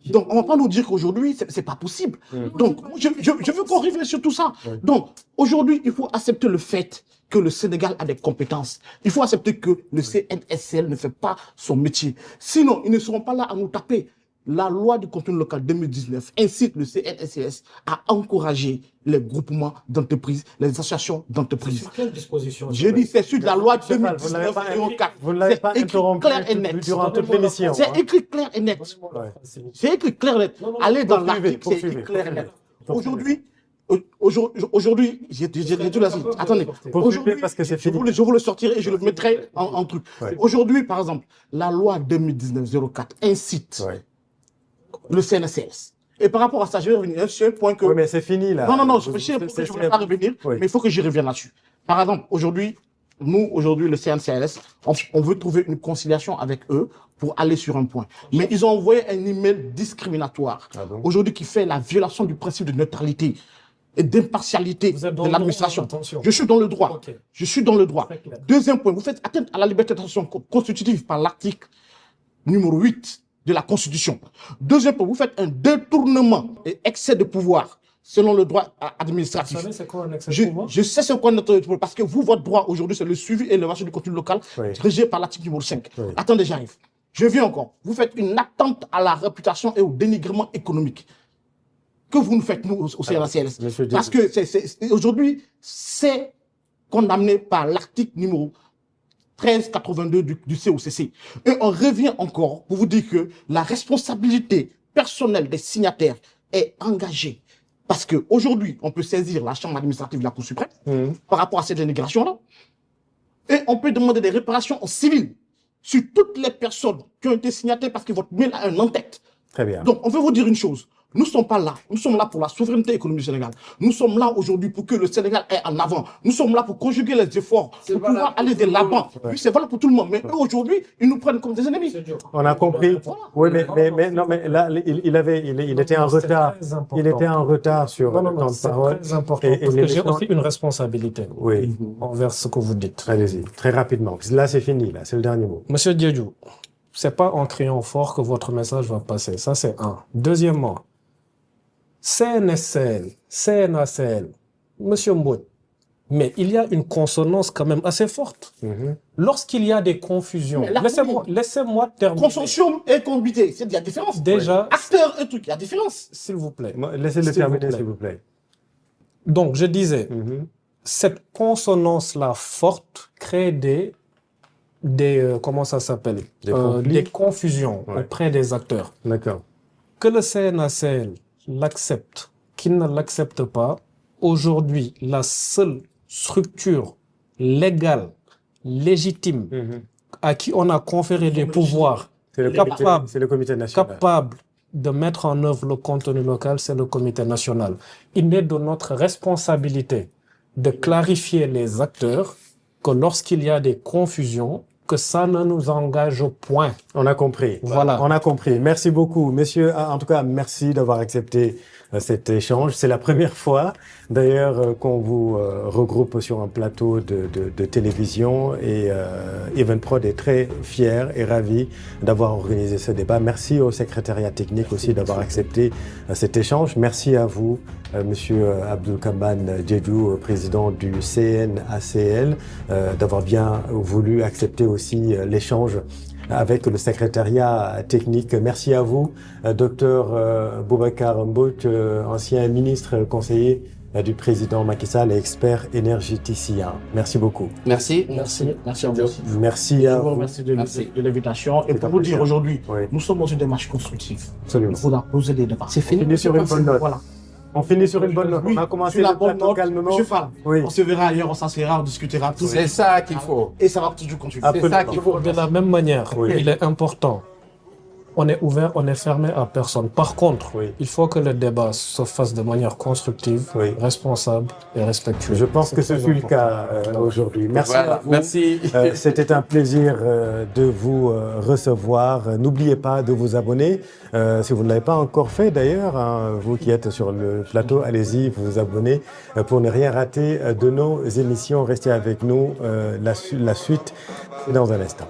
C: Donc, on ne va pas nous dire qu'aujourd'hui, c'est pas possible. Donc, je veux qu'on revienne sur tout ça. Donc, aujourd'hui, il faut accepter le fait que le Sénégal a des compétences. Il faut accepter que le CNSL ne fait pas son métier. Sinon, ils ne seront pas là à nous taper. La loi du contenu local 2019 incite le CNSS à encourager les groupements d'entreprises, les associations d'entreprises.
D: Sur quelle disposition?
C: Je dis, c'est sur la loi 2019-04.
A: Vous ne l'avez pas interrompu durant toute l'émission.
C: C'est écrit clair et net. C'est écrit clair et net. Allez dans l'article, c'est écrit clair et net. Aujourd'hui, j'ai tout là. Attendez. Aujourd'hui, parce que c'est fini. Je vous le sortirai et je le mettrai en truc. Aujourd'hui, par exemple, la loi 2019-04 incite le CNSS. Et par rapport à ça, je vais revenir sur un point que...
A: Oui, mais c'est fini, là.
C: Non, je ne vais pas revenir, mais il faut que j'y revienne là-dessus. Par exemple, aujourd'hui, le CNCLS, on veut trouver une conciliation avec eux pour aller sur un point. Mais ils ont envoyé un email discriminatoire, aujourd'hui, qui fait la violation du principe de neutralité et d'impartialité de l'administration. Je suis dans le droit. Okay. Je suis dans le droit. Deuxième point, vous faites atteinte à la liberté d'expression constitutive par l'article numéro 8 de la Constitution. Deuxième point, vous faites un détournement et excès de pouvoir selon le droit administratif. Vous savez c'est quoi un excès de pouvoir? Je sais c'est quoi notre pouvoir, parce que vous, votre droit aujourd'hui, c'est le suivi et l'évaluation du contenu local, régé par l'article numéro 5. Attendez, j'arrive. Je viens encore. Vous faites une attente à la réputation et au dénigrement économique que vous nous faites, nous, au CNRCLS. Parce que aujourd'hui, c'est condamné par l'article numéro 1382 du COCC. Et on revient encore pour vous dire que la responsabilité personnelle des signataires est engagée. Parce qu'aujourd'hui, on peut saisir la chambre administrative de la Cour suprême par rapport à cette dénigration-là. Et on peut demander des réparations en civil sur toutes les personnes qui ont été signataires parce que votre mail a un en-tête.
A: Très bien.
C: Donc, on veut vous dire une chose. Nous ne sommes pas là. Nous sommes là pour la souveraineté économique du Sénégal. Nous sommes là aujourd'hui pour que le Sénégal aille en avant. Nous sommes là pour conjuguer les efforts, pour pouvoir aller de l'avant. Oui, c'est valable pour tout le monde. Mais eux, aujourd'hui, ils nous prennent comme des ennemis.
A: On a compris. Voilà. Oui, mais là, il était en retard. Il était en retard sur le temps de parole.
D: C'est très important. Parce que j'ai aussi une responsabilité envers ce que vous dites.
A: Allez-y, très rapidement. Là, c'est fini. Là, c'est le dernier mot.
D: Monsieur Diédhiou, c'est pas en criant fort que votre message va passer. Ça, c'est un. Deuxièmement, CNSL, CNACL, Monsieur Mbouit, mais il y a une consonance quand même assez forte. Lorsqu'il y a des confusions, laissez-moi terminer.
C: Consortium et combité, il y a différence.
D: Déjà,
C: acteur et truc, il y a différence.
D: S'il vous plaît.
A: Laissez-le terminer, s'il vous plaît.
D: Donc, je disais, cette consonance-là forte crée des comment ça s'appelle, des confusions auprès des acteurs.
A: D'accord.
D: Que le CNACL l'accepte, qu'il ne l'accepte pas, aujourd'hui, la seule structure légale, légitime, à qui on a conféré des pouvoirs capables de mettre en œuvre le contenu local, c'est le comité national. Il est de notre responsabilité de clarifier les acteurs que lorsqu'il y a des confusions, que ça ne nous engage au point.
A: On a compris.
D: Voilà.
A: On a compris. Merci beaucoup, messieurs. En tout cas, merci d'avoir accepté cet échange. C'est la première fois, d'ailleurs, qu'on vous regroupe sur un plateau de télévision et Evenprod est très fier et ravi d'avoir organisé ce débat. Merci au secrétariat technique aussi d'avoir accepté cet échange. Merci à vous, Monsieur Abdoulkamban Diédhiou, président du CNACL, d'avoir bien voulu accepter aussi l'échange avec le secrétariat technique. Merci à vous, Dr Boubacar Mbouit, ancien ministre conseiller du président Macky Sall et expert énergéticien. Merci beaucoup.
B: Merci.
C: Merci à vous aussi.
A: Merci à vous.
C: Je vous remercie de l'invitation. Et pour vous dire aujourd'hui, nous sommes dans une démarche constructive.
A: Absolument.
C: Il faudra poser des débats.
B: C'est fini.
A: On finit sur une bonne note.
C: Voilà.
A: On finit sur une bonne note. On a commencé
C: la
A: le
C: bonne
A: plateau
C: note,
A: calmement.
C: Monsieur Fall,
A: Oui.
C: on se verra ailleurs, on s'asseyera, on discutera.
B: C'est ça qu'il faut.
C: Et ça va toujours continuer.
B: C'est ça qu'il faut.
D: De la même manière, il est important. On est ouvert, on est fermé à personne. Par contre, il faut que le débat se fasse de manière constructive, responsable et respectueuse.
A: Je pense que ce fut le cas aujourd'hui. Merci à vous.
B: Merci.
A: C'était un plaisir de vous recevoir. N'oubliez pas de vous abonner. Si vous ne l'avez pas encore fait d'ailleurs, vous qui êtes sur le plateau, allez-y, vous abonnez pour ne rien rater de nos émissions. Restez avec nous. La suite, c'est dans un instant.